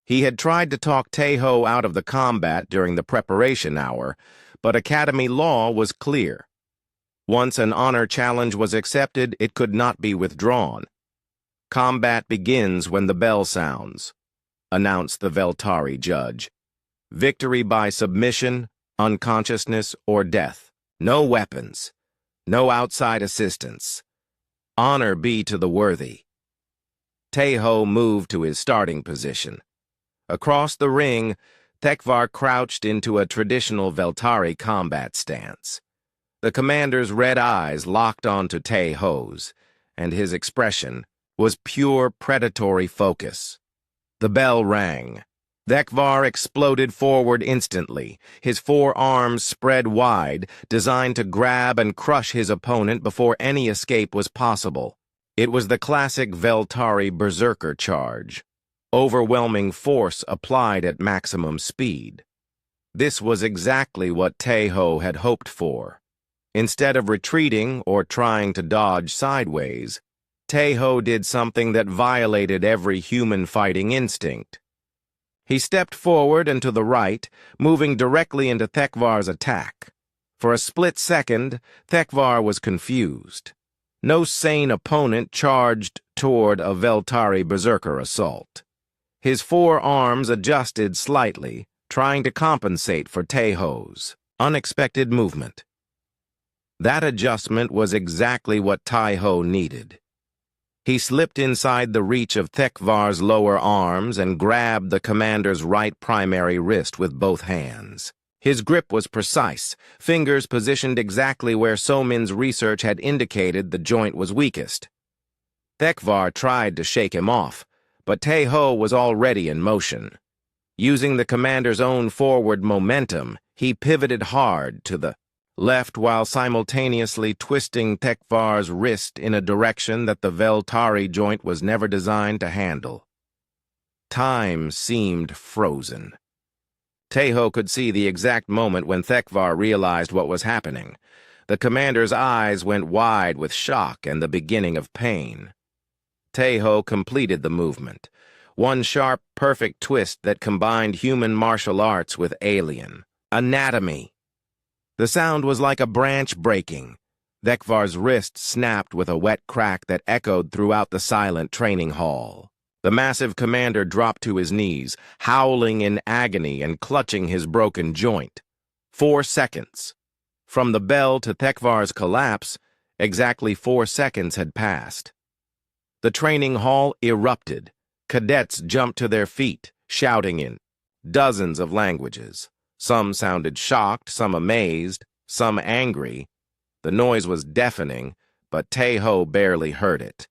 He had tried to talk Tae-Ho out of the combat during the preparation hour, but Academy law was clear. Once an honor challenge was accepted, it could not be withdrawn. Combat begins when the bell sounds, announced the Veltari judge. Victory by submission, unconsciousness, or death. No weapons. No outside assistance. Honor be to the worthy. Tae-Ho moved to his starting position. Across the ring, Thekvar crouched into a traditional Veltari combat stance. The commander's red eyes locked onto Tae-Ho's, and his expression was pure predatory focus. The bell rang. Thekvar exploded forward instantly, his 4 arms spread wide, designed to grab and crush his opponent before any escape was possible. It was the classic Veltari berserker charge. Overwhelming force applied at maximum speed. This was exactly what Tae-Ho had hoped for. Instead of retreating or trying to dodge sideways, Tae-Ho did something that violated every human fighting instinct. He stepped forward and to the right, moving directly into Thekvar's attack. For a split second, Thekvar was confused. No sane opponent charged toward a Veltari berserker assault. His 4 arms adjusted slightly, trying to compensate for Tae-Ho's unexpected movement. That adjustment was exactly what Tae-Ho needed. He slipped inside the reach of Thekvar's lower arms and grabbed the commander's right primary wrist with both hands. His grip was precise, fingers positioned exactly where So-Min's research had indicated the joint was weakest. Thekvar tried to shake him off, but Tae-Ho was already in motion. Using the commander's own forward momentum, he pivoted hard to the left while simultaneously twisting Thekvar's wrist in a direction that the Veltari joint was never designed to handle. Time seemed frozen. Tae-Ho could see the exact moment when Thekvar realized what was happening. The commander's eyes went wide with shock and the beginning of pain. Tae-Ho completed the movement, one sharp, perfect twist that combined human martial arts with alien anatomy. The sound was like a branch breaking. Thekvar's wrist snapped with a wet crack that echoed throughout the silent training hall. The massive commander dropped to his knees, howling in agony and clutching his broken joint. 4 seconds. From the bell to Thekvar's collapse, exactly 4 seconds had passed. The training hall erupted. Cadets jumped to their feet, shouting in dozens of languages. Some sounded shocked, some amazed, some angry. The noise was deafening, but Tae-Ho barely heard it.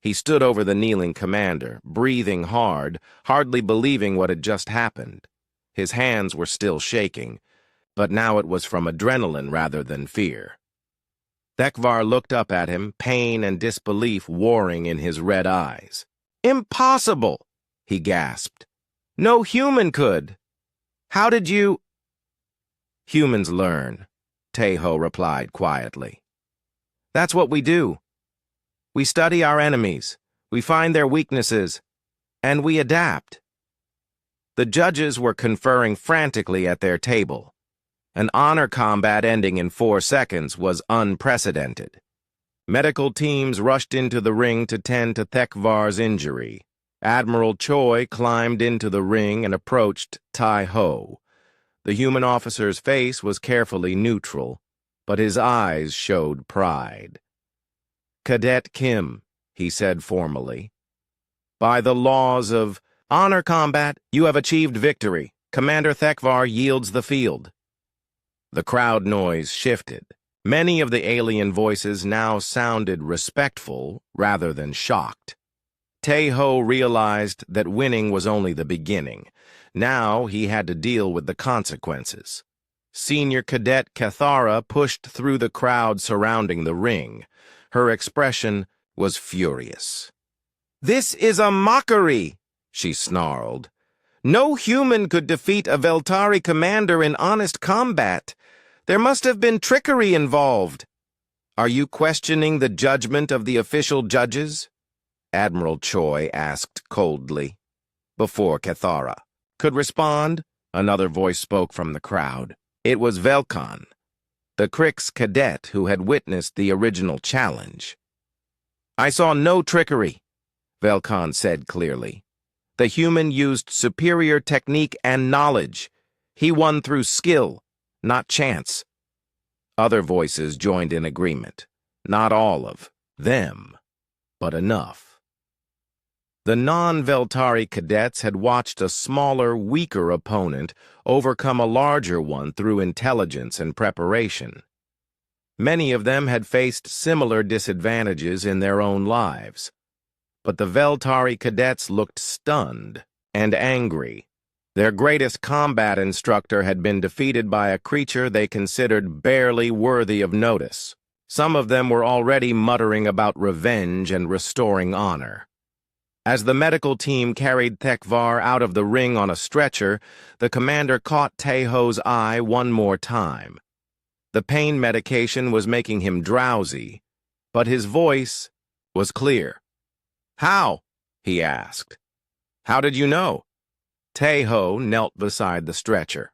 He stood over the kneeling commander, breathing hard, hardly believing what had just happened. His hands were still shaking, but now it was from adrenaline rather than fear. Thekvar looked up at him, pain and disbelief warring in his red eyes. "Impossible!" he gasped. "No human could! How did you—" "Humans learn," Taeho replied quietly. "That's what we do. We study our enemies, we find their weaknesses, and we adapt." The judges were conferring frantically at their table. An honor combat ending in 4 seconds was unprecedented. Medical teams rushed into the ring to tend to Thekvar's injury. Admiral Choi climbed into the ring and approached Tai-Ho. The human officer's face was carefully neutral, but his eyes showed pride. "Cadet Kim," he said formally, "by the laws of honor combat, you have achieved victory. Commander Thekvar yields the field." The crowd noise shifted. Many of the alien voices now sounded respectful rather than shocked. Taeho realized that winning was only the beginning. Now he had to deal with the consequences. Senior Cadet Cathara pushed through the crowd surrounding the ring. Her expression was furious. "This is a mockery," she snarled. "No human could defeat a Veltari commander in honest combat. There must have been trickery involved. Are you questioning the judgment of the official judges?" Admiral Choi asked coldly. Before Cathara could respond, another voice spoke from the crowd. It was Velkan, the Krix cadet who had witnessed the original challenge. "I saw no trickery," Velkan said clearly. "The human used superior technique and knowledge. He won through skill, not chance." Other voices joined in agreement. Not all of them, but enough. The non-Veltari cadets had watched a smaller, weaker opponent overcome a larger one through intelligence and preparation. Many of them had faced similar disadvantages in their own lives. But the Veltari cadets looked stunned and angry. Their greatest combat instructor had been defeated by a creature they considered barely worthy of notice. Some of them were already muttering about revenge and restoring honor. As the medical team carried Thekvar out of the ring on a stretcher, the commander caught Taeho's eye one more time. The pain medication was making him drowsy, but his voice was clear. "How?" he asked. "How did you know?" Taeho knelt beside the stretcher.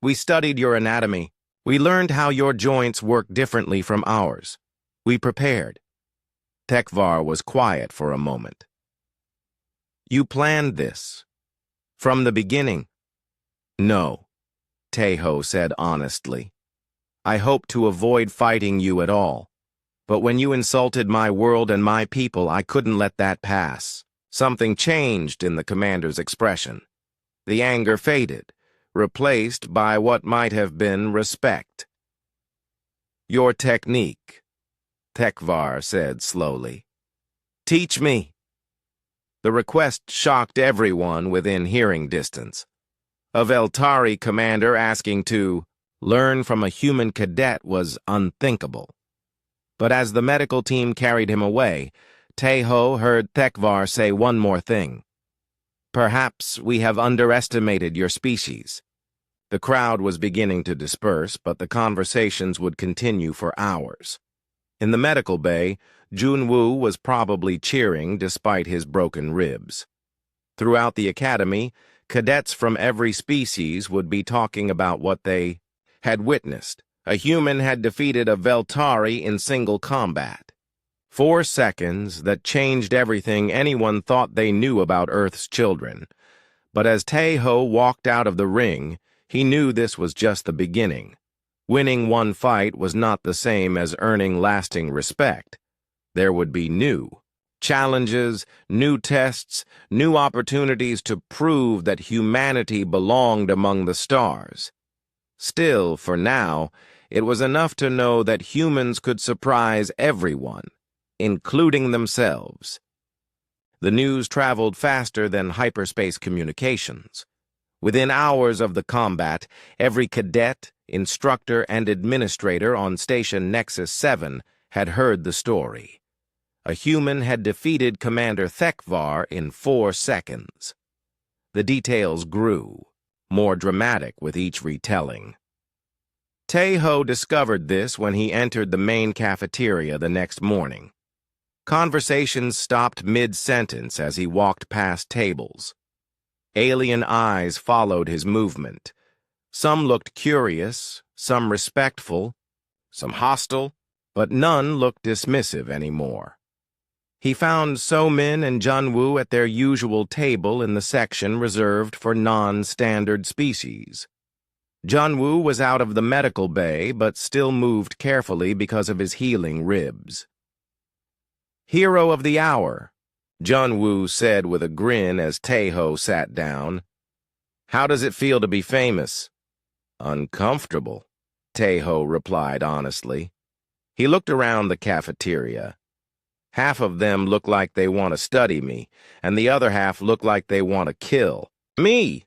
"We studied your anatomy. We learned how your joints work differently from ours. We prepared." Thekvar was quiet for a moment. "You planned this? From the beginning?" "No," Taeho said honestly. "I hoped to avoid fighting you at all. But when you insulted my world and my people, I couldn't let that pass." Something changed in the commander's expression. The anger faded, replaced by what might have been respect. "Your technique," Thekvar said slowly. "Teach me." The request shocked everyone within hearing distance. A Veltari commander asking to learn from a human cadet was unthinkable. But as the medical team carried him away, Taeho heard Thekvar say one more thing. "Perhaps we have underestimated your species." The crowd was beginning to disperse, but the conversations would continue for hours. In the medical bay, Junwoo was probably cheering despite his broken ribs. Throughout the academy, cadets from every species would be talking about what they had witnessed. A human had defeated a Veltari in single combat. 4 seconds that changed everything anyone thought they knew about Earth's children. But as Taeho walked out of the ring, he knew this was just the beginning. Winning one fight was not the same as earning lasting respect. There would be new challenges, new tests, new opportunities to prove that humanity belonged among the stars. Still, for now, it was enough to know that humans could surprise everyone, including themselves. The news traveled faster than hyperspace communications. Within hours of the combat, every cadet, instructor, and administrator on Station Nexus 7 had heard the story. A human had defeated Commander Thekvar in 4 seconds. The details grew, more dramatic with each retelling. Tae-ho discovered this when he entered the main cafeteria the next morning. Conversations stopped mid-sentence as he walked past tables. Alien eyes followed his movement. Some looked curious, some respectful, some hostile, but none looked dismissive anymore. He found So-min and Jun-woo at their usual table in the section reserved for non-standard species. Jun-woo was out of the medical bay, but still moved carefully because of his healing ribs. "Hero of the hour," Jun-woo said with a grin as Tae-ho sat down. "How does it feel to be famous?" "Uncomfortable," Tae-ho replied honestly. He looked around the cafeteria. Half of them look like they want to study me, and the other half look like they want to kill me.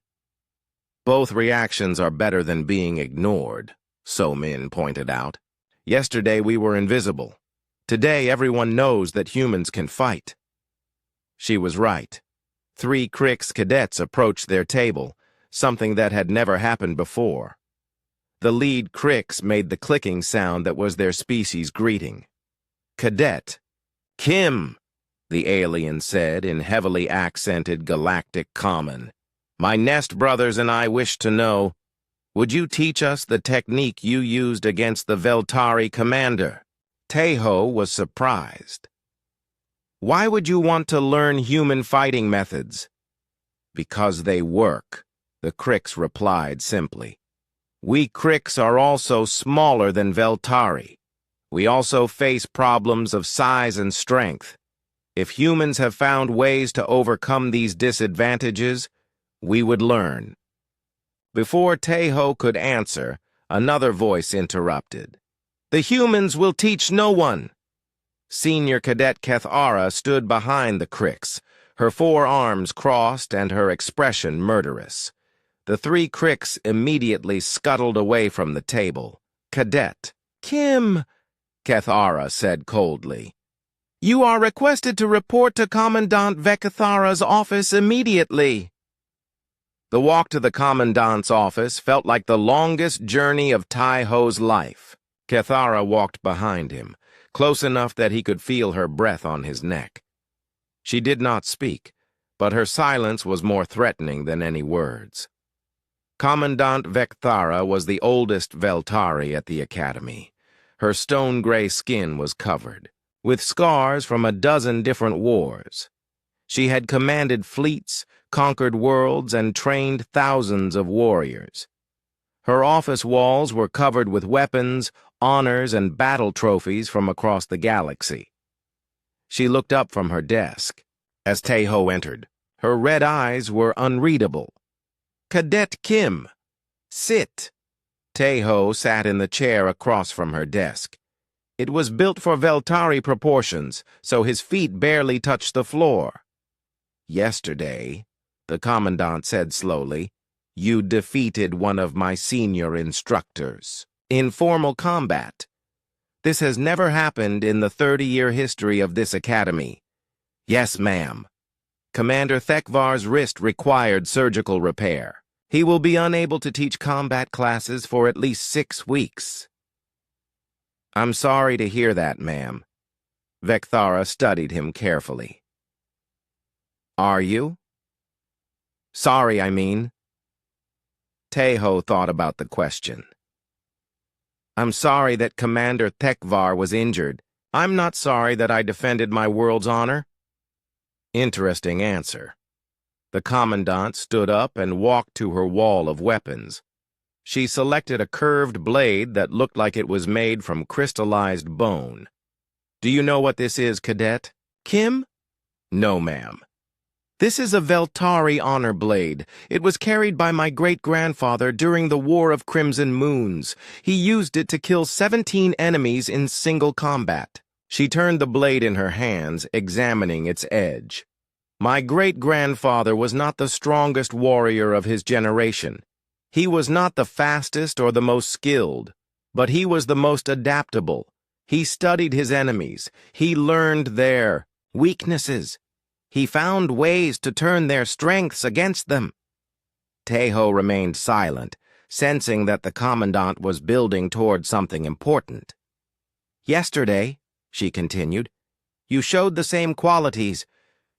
Both reactions are better than being ignored, So-min pointed out. Yesterday we were invisible. Today everyone knows that humans can fight. She was right. 3 Krix cadets approached their table, something that had never happened before. The lead Krix made the clicking sound that was their species' greeting. "Cadet. Kim," the alien said in heavily accented galactic common. "My nest brothers and I wish to know, would you teach us the technique you used against the Veltari commander?" Tae-ho was surprised. "Why would you want to learn human fighting methods?" "Because they work," the Krix replied simply. "We Krix are also smaller than Veltari. We also face problems of size and strength. If humans have found ways to overcome these disadvantages, we would learn." Before Tae-ho could answer, another voice interrupted. "The humans will teach no one." Senior Cadet Kethara stood behind the Krix, her 4 arms crossed and her expression murderous. The 3 Krix immediately scuttled away from the table. "Cadet Kim," Kethara said coldly, "you are requested to report to Commandant Vekathara's office immediately." The walk to the Commandant's office felt like the longest journey of Tae-ho's life. Kethara walked behind him, close enough that he could feel her breath on his neck. She did not speak, but her silence was more threatening than any words. Commandant Vekathara was the oldest Veltari at the academy. Her stone-gray skin was covered, with scars from a dozen different wars. She had commanded fleets, conquered worlds, and trained thousands of warriors. Her office walls were covered with weapons, honors, and battle trophies from across the galaxy. She looked up from her desk. As Tae-ho entered, her red eyes were unreadable. "Cadet Kim, sit." Tae-ho sat in the chair across from her desk. It was built for Veltari proportions, so his feet barely touched the floor. "Yesterday," the Commandant said slowly, "you defeated one of my senior instructors in formal combat. This has never happened in the 30-year history of this academy." "Yes, ma'am." "Commander Thekvar's wrist required surgical repair. He will be unable to teach combat classes for at least 6 weeks." "I'm sorry to hear that, ma'am." Vekathara studied him carefully. "Are you?" "Sorry, I mean." Tae-ho thought about the question. "I'm sorry that Commander Thekvar was injured. I'm not sorry that I defended my world's honor." Interesting answer. The Commandant stood up and walked to her wall of weapons. She selected a curved blade that looked like it was made from crystallized bone. "Do you know what this is, Cadet Kim?" "No, ma'am." "This is a Veltari honor blade. It was carried by my great-grandfather during the War of Crimson Moons. He used it to kill 17 enemies in single combat." She turned the blade in her hands, examining its edge. My great-grandfather was not the strongest warrior of his generation. He was not the fastest or the most skilled, but he was the most adaptable. He studied his enemies. He learned their weaknesses. He found ways to turn their strengths against them. Taeho remained silent, sensing that the Commandant was building toward something important. Yesterday, she continued, you showed the same qualities.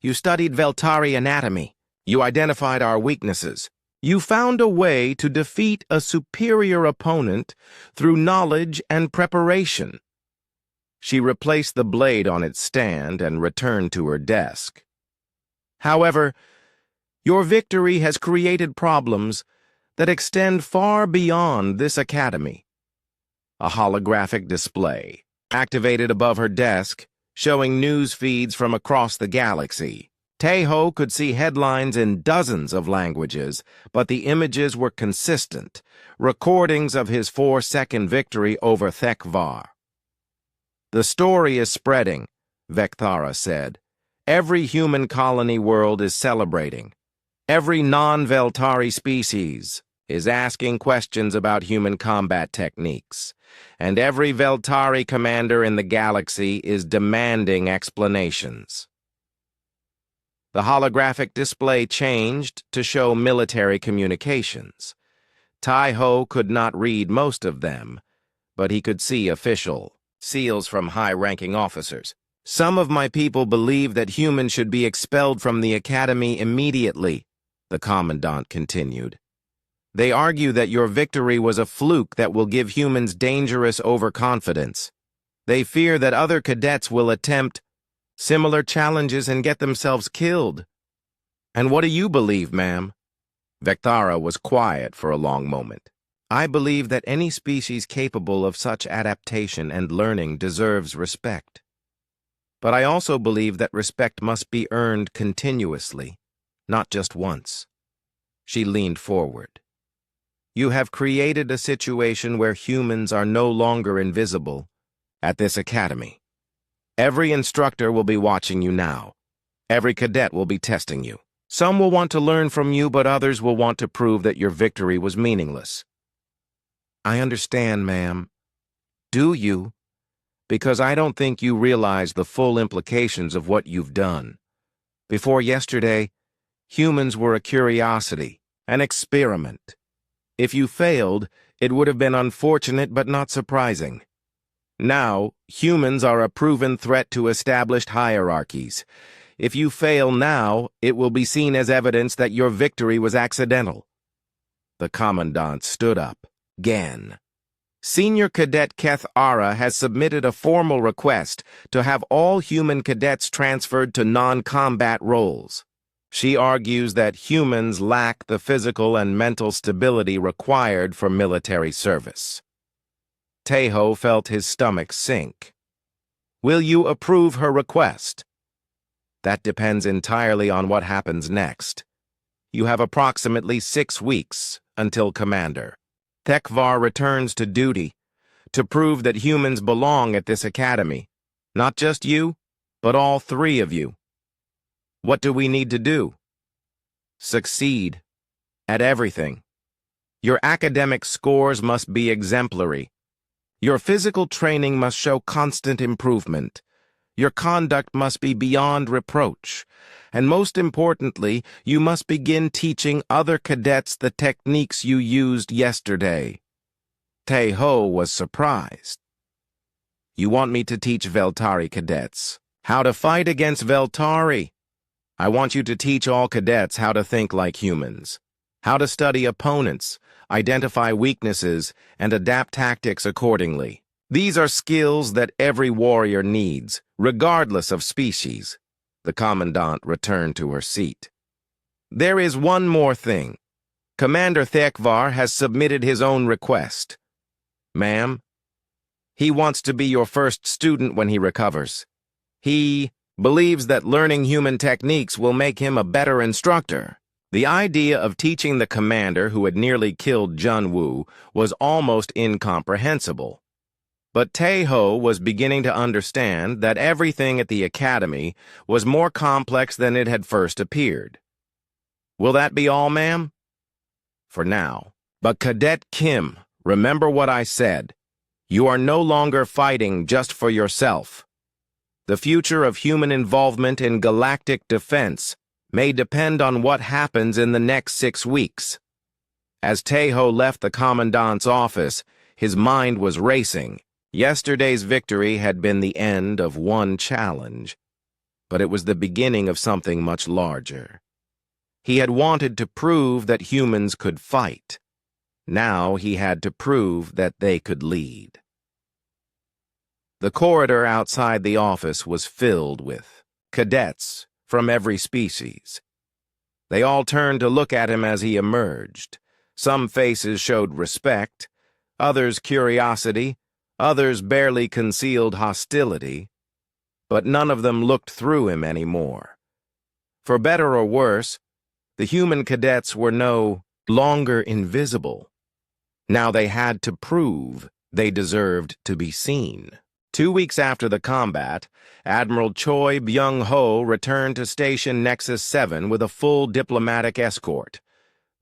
You studied Veltari anatomy. You identified our weaknesses. You found a way to defeat a superior opponent through knowledge and preparation. She replaced the blade on its stand and returned to her desk. However, your victory has created problems that extend far beyond this academy. A holographic display, activated above her desk, showing news feeds from across the galaxy. Taeho could see headlines in dozens of languages, but the images were consistent, recordings of his 4-second victory over Thekvar. The story is spreading, Vecthara said. Every human colony world is celebrating. Every non-Veltari species is asking questions about human combat techniques, and every Veltari commander in the galaxy is demanding explanations. The holographic display changed to show military communications. Taeho could not read most of them, but he could see official seals from high-ranking officers. Some of my people believe that humans should be expelled from the academy immediately, the Commandant continued. They argue that your victory was a fluke that will give humans dangerous overconfidence. They fear that other cadets will attempt similar challenges and get themselves killed. And what do you believe, ma'am? Vecthara was quiet for a long moment. I believe that any species capable of such adaptation and learning deserves respect. But I also believe that respect must be earned continuously, not just once. She leaned forward. You have created a situation where humans are no longer invisible at this academy. Every instructor will be watching you now. Every cadet will be testing you. Some will want to learn from you, but others will want to prove that your victory was meaningless. I understand, ma'am. Do you? Because I don't think you realize the full implications of what you've done. Before yesterday, humans were a curiosity, an experiment. If you failed, it would have been unfortunate but not surprising. Now, humans are a proven threat to established hierarchies. If you fail now, it will be seen as evidence that your victory was accidental. The Commandant stood up. Gan. Senior Cadet Keth Ara has submitted a formal request to have all human cadets transferred to non-combat roles. She argues that humans lack the physical and mental stability required for military service. Taeho felt his stomach sink. Will you approve her request? That depends entirely on what happens next. You have approximately 6 weeks until Commander. Thekvar returns to duty to prove that humans belong at this academy. Not just you, but all 3 of you. What do we need to do? Succeed at everything. Your academic scores must be exemplary. Your physical training must show constant improvement. Your conduct must be beyond reproach. And most importantly, you must begin teaching other cadets the techniques you used yesterday. Taeho was surprised. You want me to teach Veltari cadets how to fight against Veltari? I want you to teach all cadets how to think like humans, how to study opponents, identify weaknesses, and adapt tactics accordingly. These are skills that every warrior needs, regardless of species. The Commandant returned to her seat. There is one more thing. Commander Thekvar has submitted his own request. Ma'am, he wants to be your first student when he recovers. He believes that learning human techniques will make him a better instructor. The idea of teaching the commander who had nearly killed Junwoo was almost incomprehensible. But Tae-ho was beginning to understand that everything at the academy was more complex than it had first appeared. "Will that be all, ma'am?" "For now. But Cadet Kim, remember what I said. You are no longer fighting just for yourself. The future of human involvement in galactic defense may depend on what happens in the next 6 weeks." As Tae-ho left the commandant's office, his mind was racing. Yesterday's victory had been the end of one challenge, but it was the beginning of something much larger. He had wanted to prove that humans could fight. Now he had to prove that they could lead. The corridor outside the office was filled with cadets from every species. They all turned to look at him as he emerged. Some faces showed respect, others curiosity, others barely concealed hostility, but none of them looked through him anymore. For better or worse, the human cadets were no longer invisible. Now they had to prove they deserved to be seen. 2 weeks after the combat, Admiral Choi Byung-ho returned to Station Nexus 7 with a full diplomatic escort.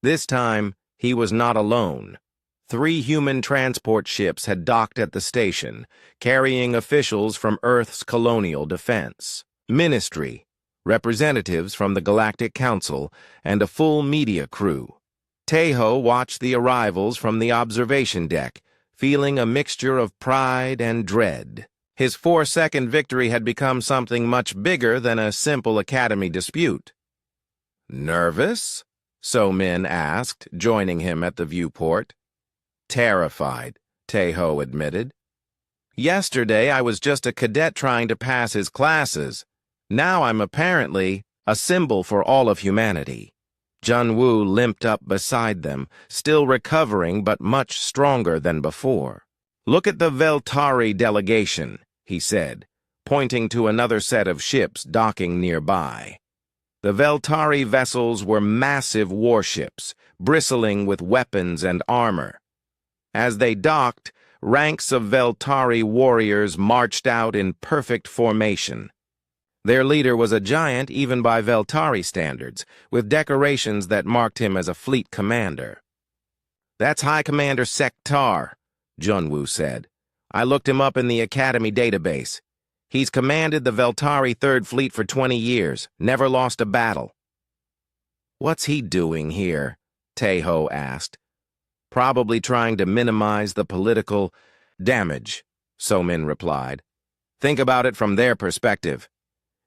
This time, he was not alone. 3 human transport ships had docked at the station, carrying officials from Earth's colonial defense, ministry, representatives from the Galactic Council, and a full media crew. Tae-ho watched the arrivals from the observation deck, feeling a mixture of pride and dread. His 4-second victory had become something much bigger than a simple academy dispute. "Nervous?" So-min asked, joining him at the viewport. "Terrified," Tae-ho admitted. "Yesterday I was just a cadet trying to pass his classes. Now I'm apparently a symbol for all of humanity." Jun-woo limped up beside them, still recovering but much stronger than before. "Look at the Veltari delegation," he said, pointing to another set of ships docking nearby. The Veltari vessels were massive warships, bristling with weapons and armor. As they docked, ranks of Veltari warriors marched out in perfect formation. Their leader was a giant even by Veltari standards, with decorations that marked him as a fleet commander. "That's High Commander Sektar," Jun-woo said. "I looked him up in the Academy database. He's commanded the Veltari 3rd Fleet for 20 years, never lost a battle." "What's he doing here?" Tae-ho asked. "Probably trying to minimize the political damage," So-min replied. "Think about it from their perspective.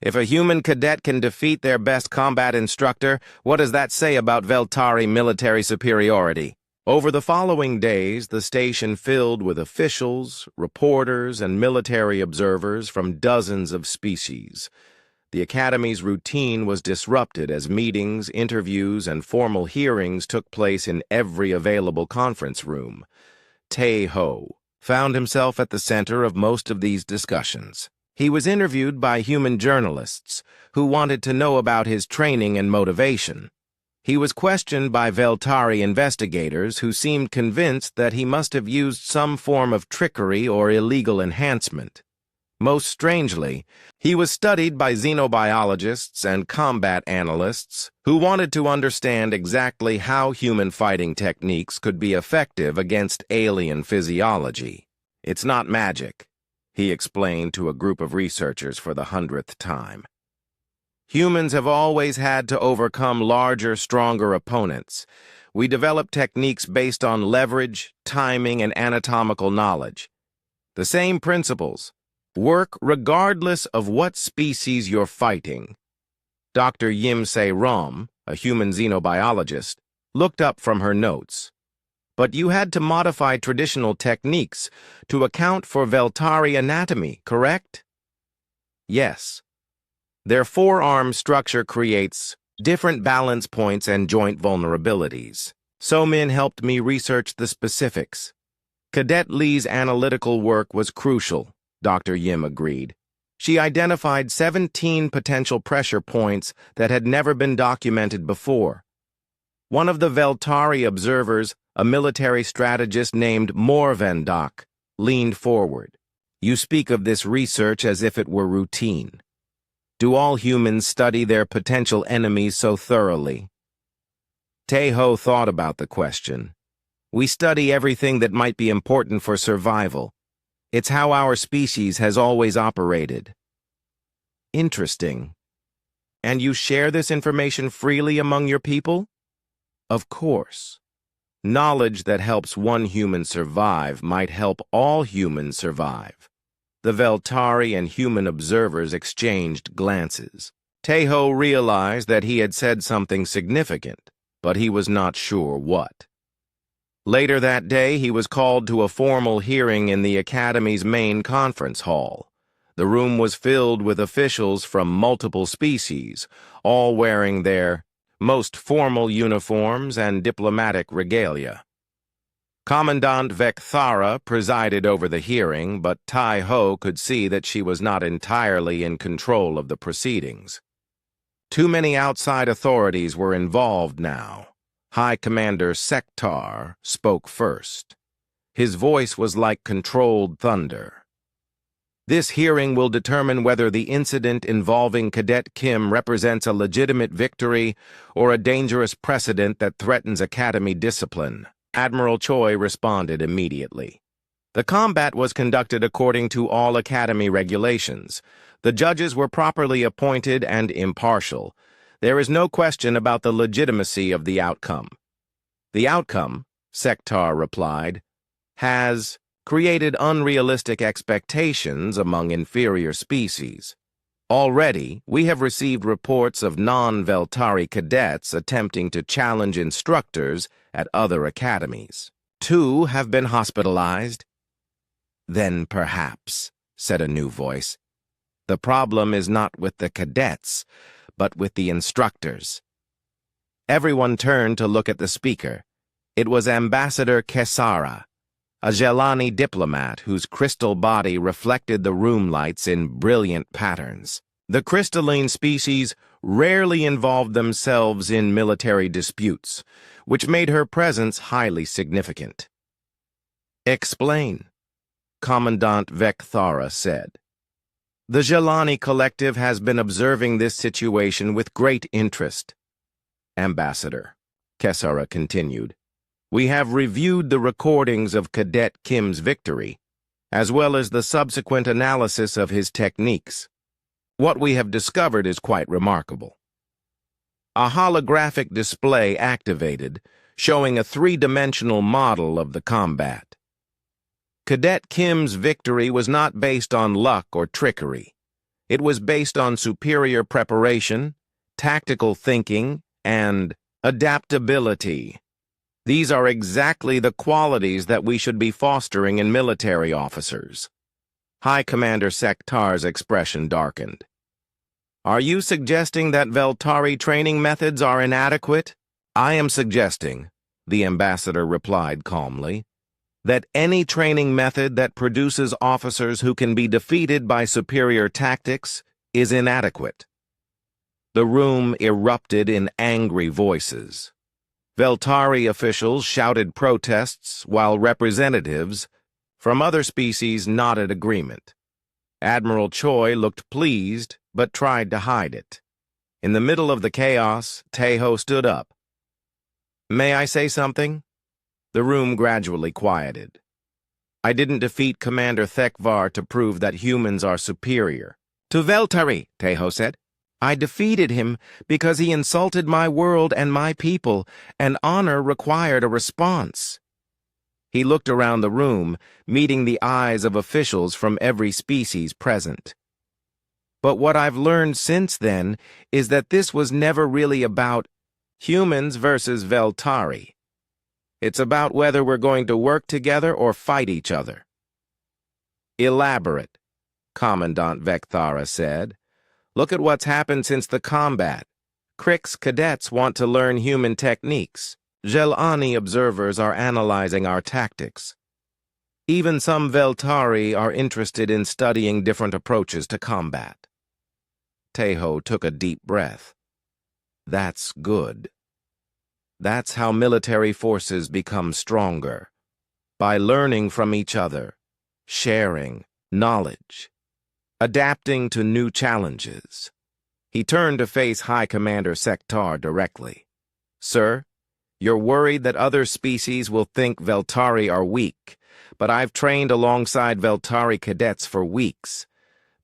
If a human cadet can defeat their best combat instructor, what does that say about Veltari military superiority?" Over the following days, the station filled with officials, reporters, and military observers from dozens of species. The Academy's routine was disrupted as meetings, interviews, and formal hearings took place in every available conference room. Tae-ho found himself at the center of most of these discussions. He was interviewed by human journalists who wanted to know about his training and motivation. He was questioned by Veltari investigators who seemed convinced that he must have used some form of trickery or illegal enhancement. Most strangely, he was studied by xenobiologists and combat analysts who wanted to understand exactly how human fighting techniques could be effective against alien physiology. "It's not magic," he explained to a group of researchers for the 100th time. "Humans have always had to overcome larger, stronger opponents. We develop techniques based on leverage, timing, and anatomical knowledge. The same principles work regardless of what species you're fighting." Dr. Yim-se Rom, a human xenobiologist, looked up from her notes. "But you had to modify traditional techniques to account for Veltari anatomy, correct?" "Yes. Their forearm structure creates different balance points and joint vulnerabilities. So-min helped me research the specifics. Cadet Lee's analytical work was crucial," Dr. Yim agreed. "She identified 17 potential pressure points that had never been documented before. One of the Veltari observers, a military strategist named Morvendak, leaned forward. You speak of this research as if it were routine. Do all humans study their potential enemies so thoroughly? Tae-ho thought about the question. We study everything that might be important for survival. It's how our species has always operated. Interesting. And you share this information freely among your people? Of course. Knowledge that helps one human survive might help all humans survive. The Veltari and human observers exchanged glances. Tae-ho realized that he had said something significant, but he was not sure what. Later that day, he was called to a formal hearing in the Academy's main conference hall. The room was filled with officials from multiple species, all wearing their most formal uniforms and diplomatic regalia. Commandant Vekthara presided over the hearing, but Tai-ho could see that she was not entirely in control of the proceedings. Too many outside authorities were involved now. High Commander Sektar spoke first. His voice was like controlled thunder. This hearing will determine whether the incident involving Cadet Kim represents a legitimate victory or a dangerous precedent that threatens Academy discipline. Admiral Choi responded immediately. The combat was conducted according to all Academy regulations. The judges were properly appointed and impartial. There is no question about the legitimacy of the outcome. The outcome, Sektar replied, has created unrealistic expectations among inferior species. Already, we have received reports of non-Veltari cadets attempting to challenge instructors at other academies. 2 have been hospitalized. Then perhaps, said a new voice, the problem is not with the cadets, but with the instructors. Everyone turned to look at the speaker. It was Ambassador Kesara, a Jelani diplomat whose crystal body reflected the room lights in brilliant patterns. The crystalline species rarely involved themselves in military disputes, which made her presence highly significant. Explain, Commandant Vekthara said. The Jelani Collective has been observing this situation with great interest. Ambassador, Kesara continued, we have reviewed the recordings of Cadet Kim's victory, as well as the subsequent analysis of his techniques. What we have discovered is quite remarkable. A holographic display activated, showing a 3-dimensional model of the combat. Cadet Kim's victory was not based on luck or trickery. It was based on superior preparation, tactical thinking, and adaptability. These are exactly the qualities that we should be fostering in military officers. High Commander Sektar's expression darkened. Are you suggesting that Veltari training methods are inadequate? I am suggesting, the ambassador replied calmly, that any training method that produces officers who can be defeated by superior tactics is inadequate. The room erupted in angry voices. Veltari officials shouted protests while representatives from other species nodded agreement. Admiral Choi looked pleased but tried to hide it. In the middle of the chaos, Tae-ho stood up. May I say something? The room gradually quieted. I didn't defeat Commander Thekvar to prove that humans are superior. To Veltari, Tae-ho said. I defeated him because he insulted my world and my people, and honor required a response. He looked around the room, meeting the eyes of officials from every species present. But what I've learned since then is that this was never really about humans versus Veltari. It's about whether we're going to work together or fight each other. Elaborate, Commandant Vekthara said. Look at what's happened since the combat. Crick's cadets want to learn human techniques. Jelani observers are analyzing our tactics. Even some Veltari are interested in studying different approaches to combat. Tae-ho took a deep breath. That's good. That's how military forces become stronger, by learning from each other, sharing knowledge, adapting to new challenges. He turned to face High Commander Sektar directly. Sir, you're worried that other species will think Veltari are weak, but I've trained alongside Veltari cadets for weeks.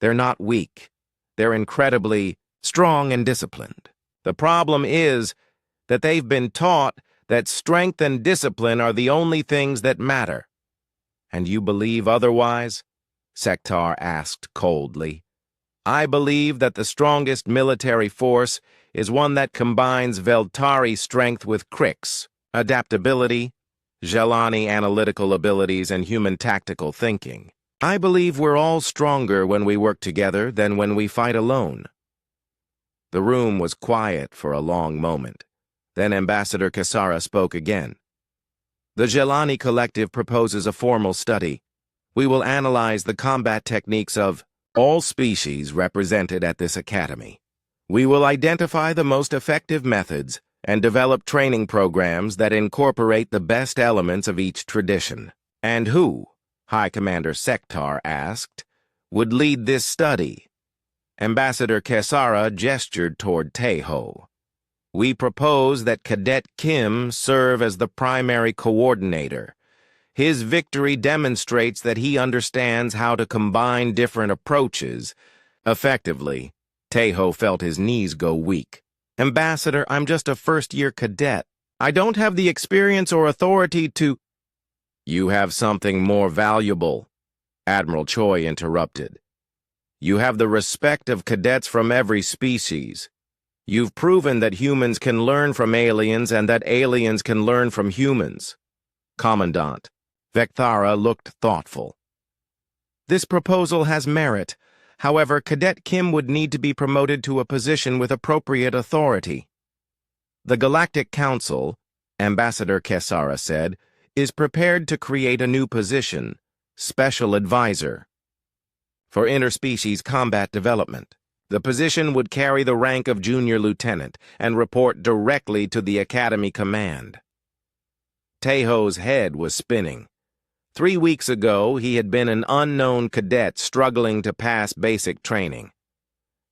They're not weak. They're incredibly strong and disciplined. The problem is that they've been taught that strength and discipline are the only things that matter. And you believe otherwise? Sektar asked coldly. I believe that the strongest military force is one that combines Veltari strength with Krik's adaptability, Jelani analytical abilities, and human tactical thinking. I believe we're all stronger when we work together than when we fight alone. The room was quiet for a long moment. Then Ambassador Kasara spoke again. The Jelani Collective proposes a formal study. We will analyze the combat techniques of all species represented at this academy. We will identify the most effective methods and develop training programs that incorporate the best elements of each tradition. And who, High Commander Sektar asked, would lead this study? Ambassador Kesara gestured toward Teho. We propose that Cadet Kim serve as the primary coordinator. His victory demonstrates that he understands how to combine different approaches effectively. Teho felt his knees go weak. Ambassador, I'm just a first-year cadet. I don't have the experience or authority to— You have something more valuable, Admiral Choi interrupted. You have the respect of cadets from every species. You've proven that humans can learn from aliens and that aliens can learn from humans. Commandant, Vekthara looked thoughtful. This proposal has merit. However, Cadet Kim would need to be promoted to a position with appropriate authority. The Galactic Council, Ambassador Kesara said, is prepared to create a new position, Special Advisor, for interspecies combat development. The position would carry the rank of Junior Lieutenant and report directly to the Academy Command. Teho's head was spinning. 3 weeks ago, he had been an unknown cadet struggling to pass basic training.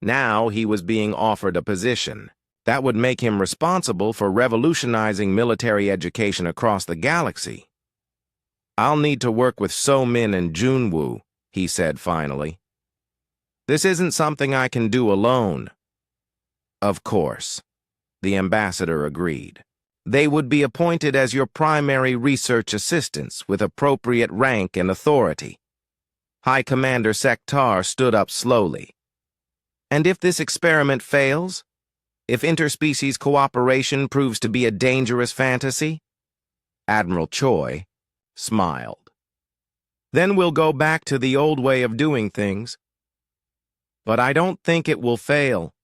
Now he was being offered a position that would make him responsible for revolutionizing military education across the galaxy. I'll need to work with So-Min and Junwoo, he said finally. This isn't something I can do alone. Of course, the ambassador agreed. They would be appointed as your primary research assistants with appropriate rank and authority. High Commander Sektar stood up slowly. And if this experiment fails? If interspecies cooperation proves to be a dangerous fantasy? Admiral Choi smiled. Then we'll go back to the old way of doing things. But I don't think it will fail.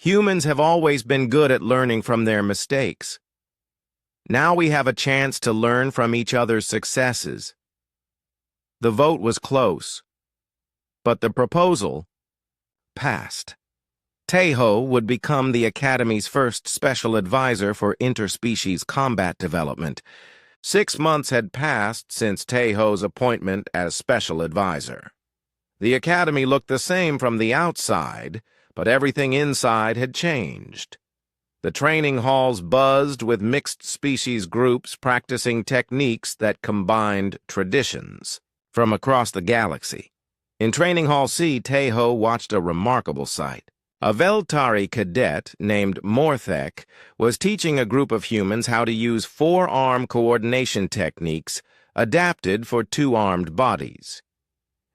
Humans have always been good at learning from their mistakes. Now we have a chance to learn from each other's successes. The vote was close, but the proposal passed. Teho would become the Academy's first special advisor for interspecies combat development. 6 months had passed since Teho's appointment as special advisor. The Academy looked the same from the outside, but everything inside had changed. The training halls buzzed with mixed-species groups practicing techniques that combined traditions from across the galaxy. In Training Hall C, Teho watched a remarkable sight. A Veltari cadet named Morthek was teaching a group of humans how to use 4-arm coordination techniques adapted for 2-armed bodies.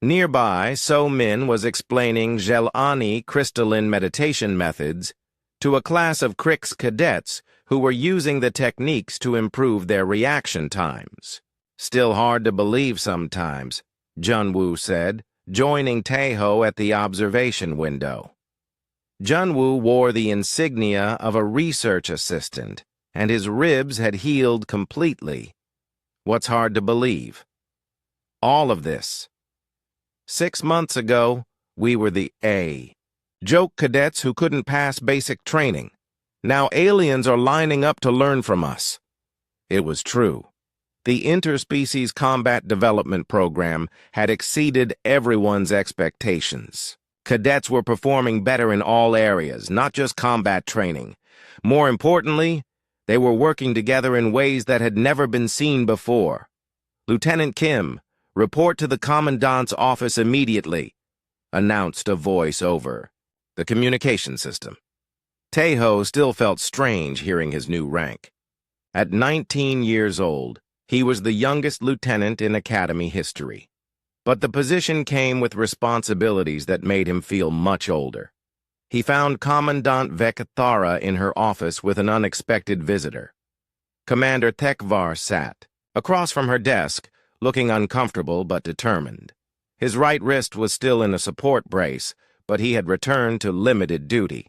Nearby, So-Min was explaining Jelani crystalline meditation methods to a class of Krik's cadets who were using the techniques to improve their reaction times. Still hard to believe sometimes, Junwoo said, joining Teho at the observation window. Junwoo wore the insignia of a research assistant, and his ribs had healed completely. What's hard to believe? All of this. 6 months ago, we were the joke cadets who couldn't pass basic training. Now aliens are lining up to learn from us. It was true. The Interspecies Combat Development Program had exceeded everyone's expectations. Cadets were performing better in all areas, not just combat training. More importantly, they were working together in ways that had never been seen before. "Lieutenant Kim, report to the Commandant's office immediately," announced a voice over the communication system. Tae-ho still felt strange hearing his new rank. At 19 years old, he was the youngest lieutenant in Academy history. But the position came with responsibilities that made him feel much older. He found Commandant Vekathara in her office with an unexpected visitor. Commander Thekvar sat, across from her desk, looking uncomfortable but determined. His right wrist was still in a support brace, but he had returned to limited duty.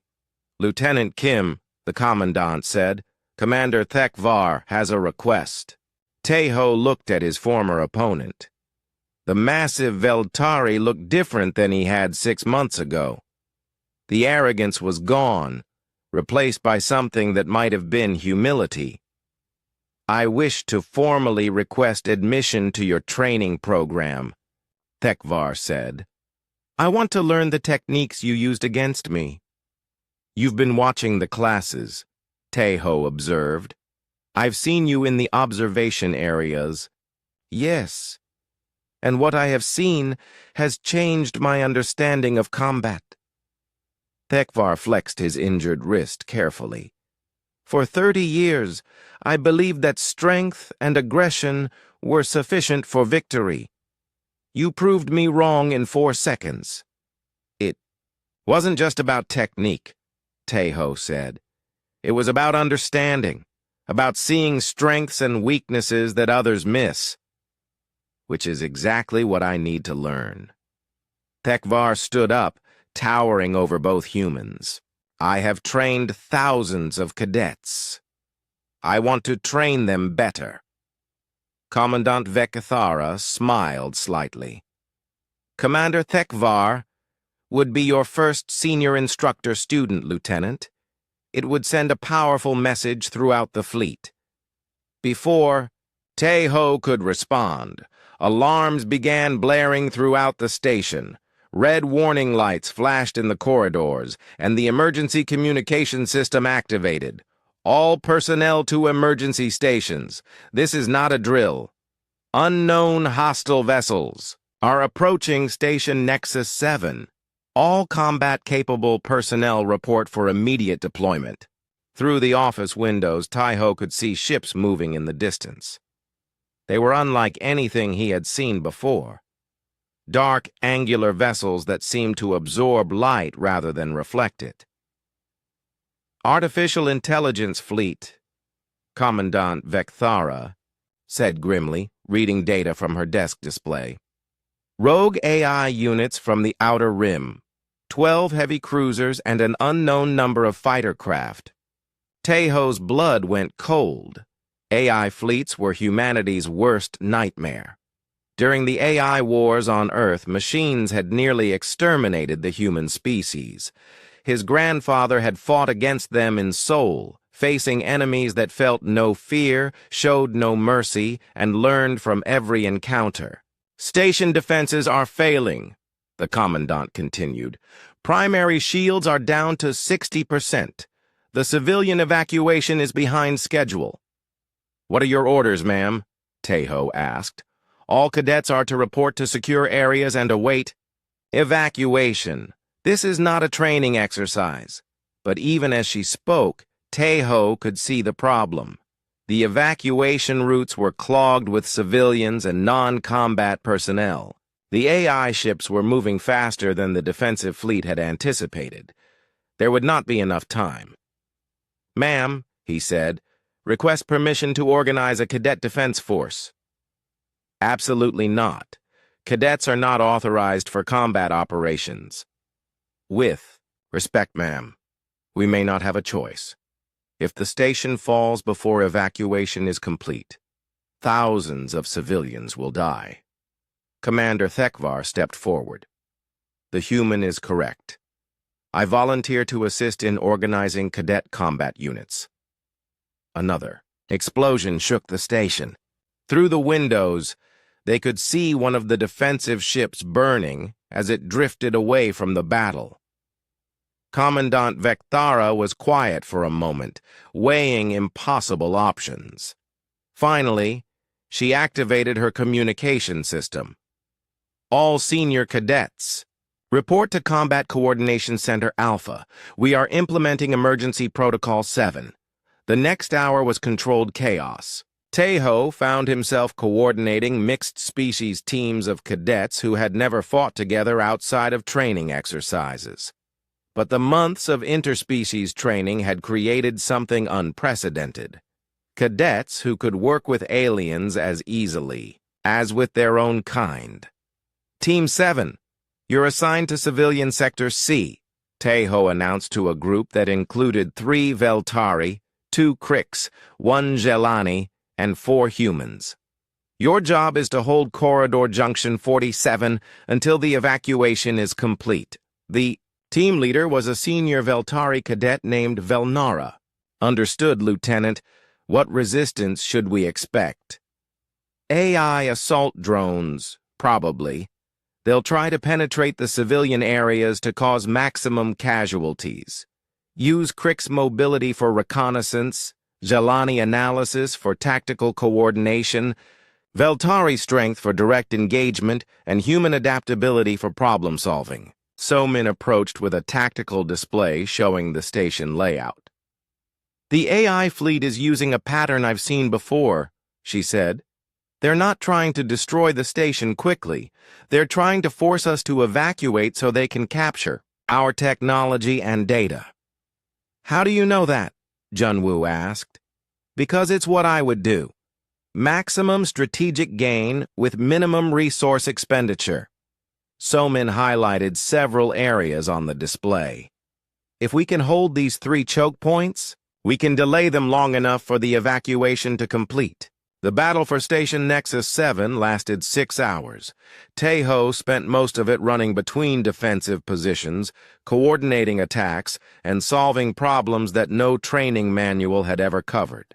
"Lieutenant Kim," the Commandant said, "Commander Thekvar has a request." Tae-ho looked at his former opponent. The massive Veltari looked different than he had 6 months ago. The arrogance was gone, replaced by something that might have been humility. "I wish to formally request admission to your training program," Thekvar said. "I want to learn the techniques you used against me." "You've been watching the classes," Tae-ho observed. "I've seen you in the observation areas." "Yes, and what I have seen has changed my understanding of combat." Thekvar flexed his injured wrist carefully. "For 30 years, I believed that strength and aggression were sufficient for victory. You proved me wrong in 4 seconds. It wasn't just about technique," Tae-ho said. "It was about understanding, about seeing strengths and weaknesses that others miss. Which is exactly what I need to learn." Thekvar stood up, towering over both humans. "I have trained thousands of cadets. I want to train them better." Commandant Vekathara smiled slightly. "Commander Thekvar would be your first senior instructor student, Lieutenant. It would send a powerful message throughout the fleet." Before Tae-ho could respond, alarms began blaring throughout the station. Red warning lights flashed in the corridors, and the emergency communication system activated. "All personnel to emergency stations. This is not a drill. Unknown hostile vessels are approaching Station Nexus 7. All combat-capable personnel report for immediate deployment." Through the office windows, Tae-ho could see ships moving in the distance. They were unlike anything he had seen before. Dark, angular vessels that seemed to absorb light rather than reflect it. "Artificial Intelligence Fleet," Commandant Vekathara said grimly, reading data from her desk display. "Rogue AI units from the Outer Rim, 12 heavy cruisers and an unknown number of fighter craft." Tae-ho's blood went cold. AI fleets were humanity's worst nightmare. During the AI wars on Earth, machines had nearly exterminated the human species. His grandfather had fought against them in Seoul, facing enemies that felt no fear, showed no mercy, and learned from every encounter. "Station defenses are failing," the Commandant continued. "Primary shields are down to 60%. The civilian evacuation is behind schedule." "What are your orders, ma'am?" Tae-ho asked. "All cadets are to report to secure areas and await evacuation. This is not a training exercise." But even as she spoke, Tae-ho could see the problem. The evacuation routes were clogged with civilians and non-combat personnel. The AI ships were moving faster than the defensive fleet had anticipated. There would not be enough time. "Ma'am," he said, "request permission to organize a cadet defense force." "Absolutely not. Cadets are not authorized for combat operations." "With respect, ma'am, we may not have a choice. If the station falls before evacuation is complete, thousands of civilians will die." Commander Thekvar stepped forward. "The human is correct. I volunteer to assist in organizing cadet combat units." Another explosion shook the station. Through the windows, they could see one of the defensive ships burning as it drifted away from the battle. Commandant Vectara was quiet for a moment, weighing impossible options. Finally, she activated her communication system. All senior cadets, report to Combat Coordination Center Alpha. We are implementing Emergency Protocol 7. The next hour was controlled chaos. Tejo found himself coordinating mixed-species teams of cadets who had never fought together outside of training exercises. But the months of interspecies training had created something unprecedented. Cadets who could work with aliens as easily as with their own kind. Team 7, you're assigned to Civilian Sector C, Tejo announced to a group that included 3 Veltari, 2 Krix, 1 Jelani, and 4 humans. Your job is to hold Corridor Junction 47 until the evacuation is complete. The team leader was a senior Veltari cadet named Velnara. Understood, Lieutenant. What resistance should we expect? AI assault drones, probably. They'll try to penetrate the civilian areas to cause maximum casualties. Use Krix mobility for reconnaissance, Jelani analysis for tactical coordination, Veltari strength for direct engagement, and human adaptability for problem-solving. Somin approached with a tactical display showing the station layout. The AI fleet is using a pattern I've seen before, she said. They're not trying to destroy the station quickly. They're trying to force us to evacuate so they can capture our technology and data. How do you know that? Junwoo asked. Because it's what I would do. Maximum strategic gain with minimum resource expenditure. Somin highlighted several areas on the display. If we can hold these 3 choke points, we can delay them long enough for the evacuation to complete. The battle for Station Nexus 7 lasted 6 hours. Tejo spent most of it running between defensive positions, coordinating attacks, and solving problems that no training manual had ever covered.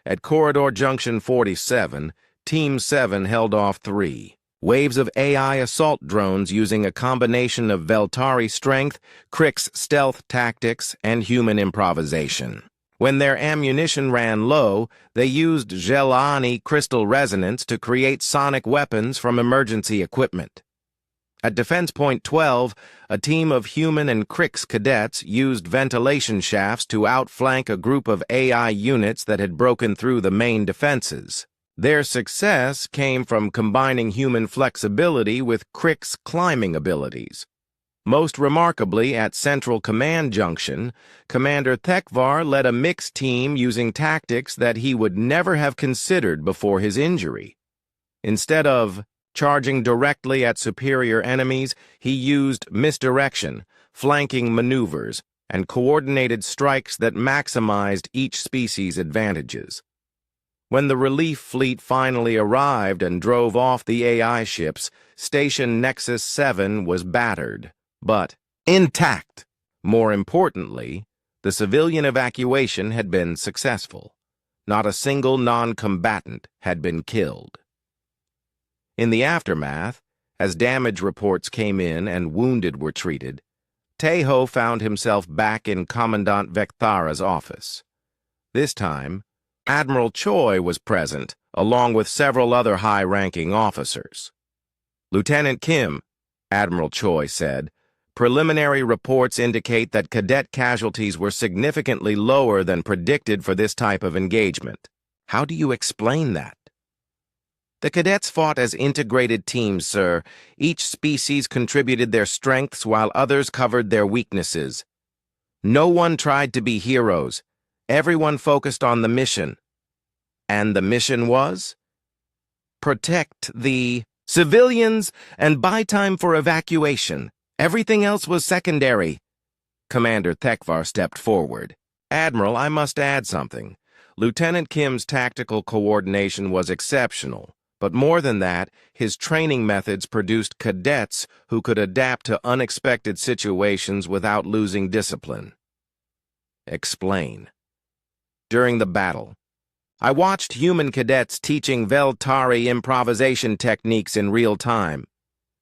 At Corridor Junction 47, Team 7 held off 3 waves of AI assault drones using a combination of Veltari strength, Krix stealth tactics, and human improvisation. When their ammunition ran low, they used Jelani crystal resonance to create sonic weapons from emergency equipment. At Defense Point 12, a team of human and Krix cadets used ventilation shafts to outflank a group of AI units that had broken through the main defenses. Their success came from combining human flexibility with Krix climbing abilities. Most remarkably, at Central Command Junction, Commander Thekvar led a mixed team using tactics that he would never have considered before his injury. Instead of charging directly at superior enemies, he used misdirection, flanking maneuvers, and coordinated strikes that maximized each species' advantages. When the relief fleet finally arrived and drove off the AI ships, Station Nexus 7 was battered, but intact. More importantly, the civilian evacuation had been successful. Not a single non-combatant had been killed. In the aftermath, as damage reports came in and wounded were treated, Tejo found himself back in Commandant Vectara's office. This time, Admiral Choi was present, along with several other high-ranking officers. Lieutenant Kim, Admiral Choi said, preliminary reports indicate that cadet casualties were significantly lower than predicted for this type of engagement. How do you explain that? The cadets fought as integrated teams, sir. Each species contributed their strengths while others covered their weaknesses. No one tried to be heroes. Everyone focused on the mission. And the mission was? Protect the civilians and buy time for evacuation. Everything else was secondary. Commander Thekvar stepped forward. Admiral, I must add something. Lieutenant Kim's tactical coordination was exceptional. But more than that, his training methods produced cadets who could adapt to unexpected situations without losing discipline. Explain. During the battle, I watched human cadets teaching Veltari improvisation techniques in real time.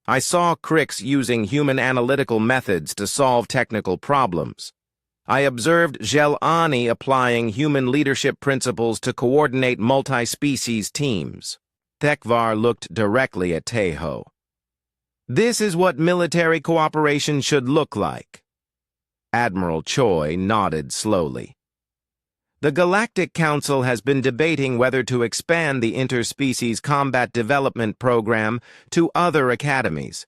I saw Crix using human analytical methods to solve technical problems. I observed Jelani applying human leadership principles to coordinate multi-species teams. Thekvar looked directly at Teho. This is what military cooperation should look like. Admiral Choi nodded slowly. The Galactic Council has been debating whether to expand the interspecies combat development program to other academies.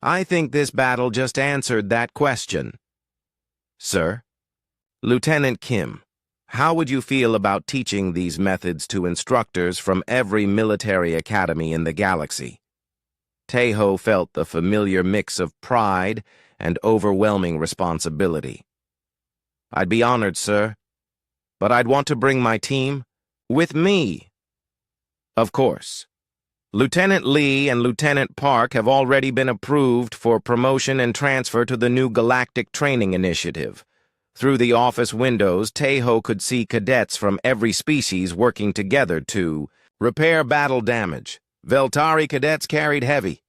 I think this battle just answered that question. Sir? Lieutenant Kim, how would you feel about teaching these methods to instructors from every military academy in the galaxy? Teho felt the familiar mix of pride and overwhelming responsibility. I'd be honored, sir, but I'd want to bring my team with me. Of course. Lieutenant Lee and Lieutenant Park have already been approved for promotion and transfer to the new Galactic Training Initiative. Through the office windows, Teho could see cadets from every species working together to repair battle damage. Veltari cadets carried heavy.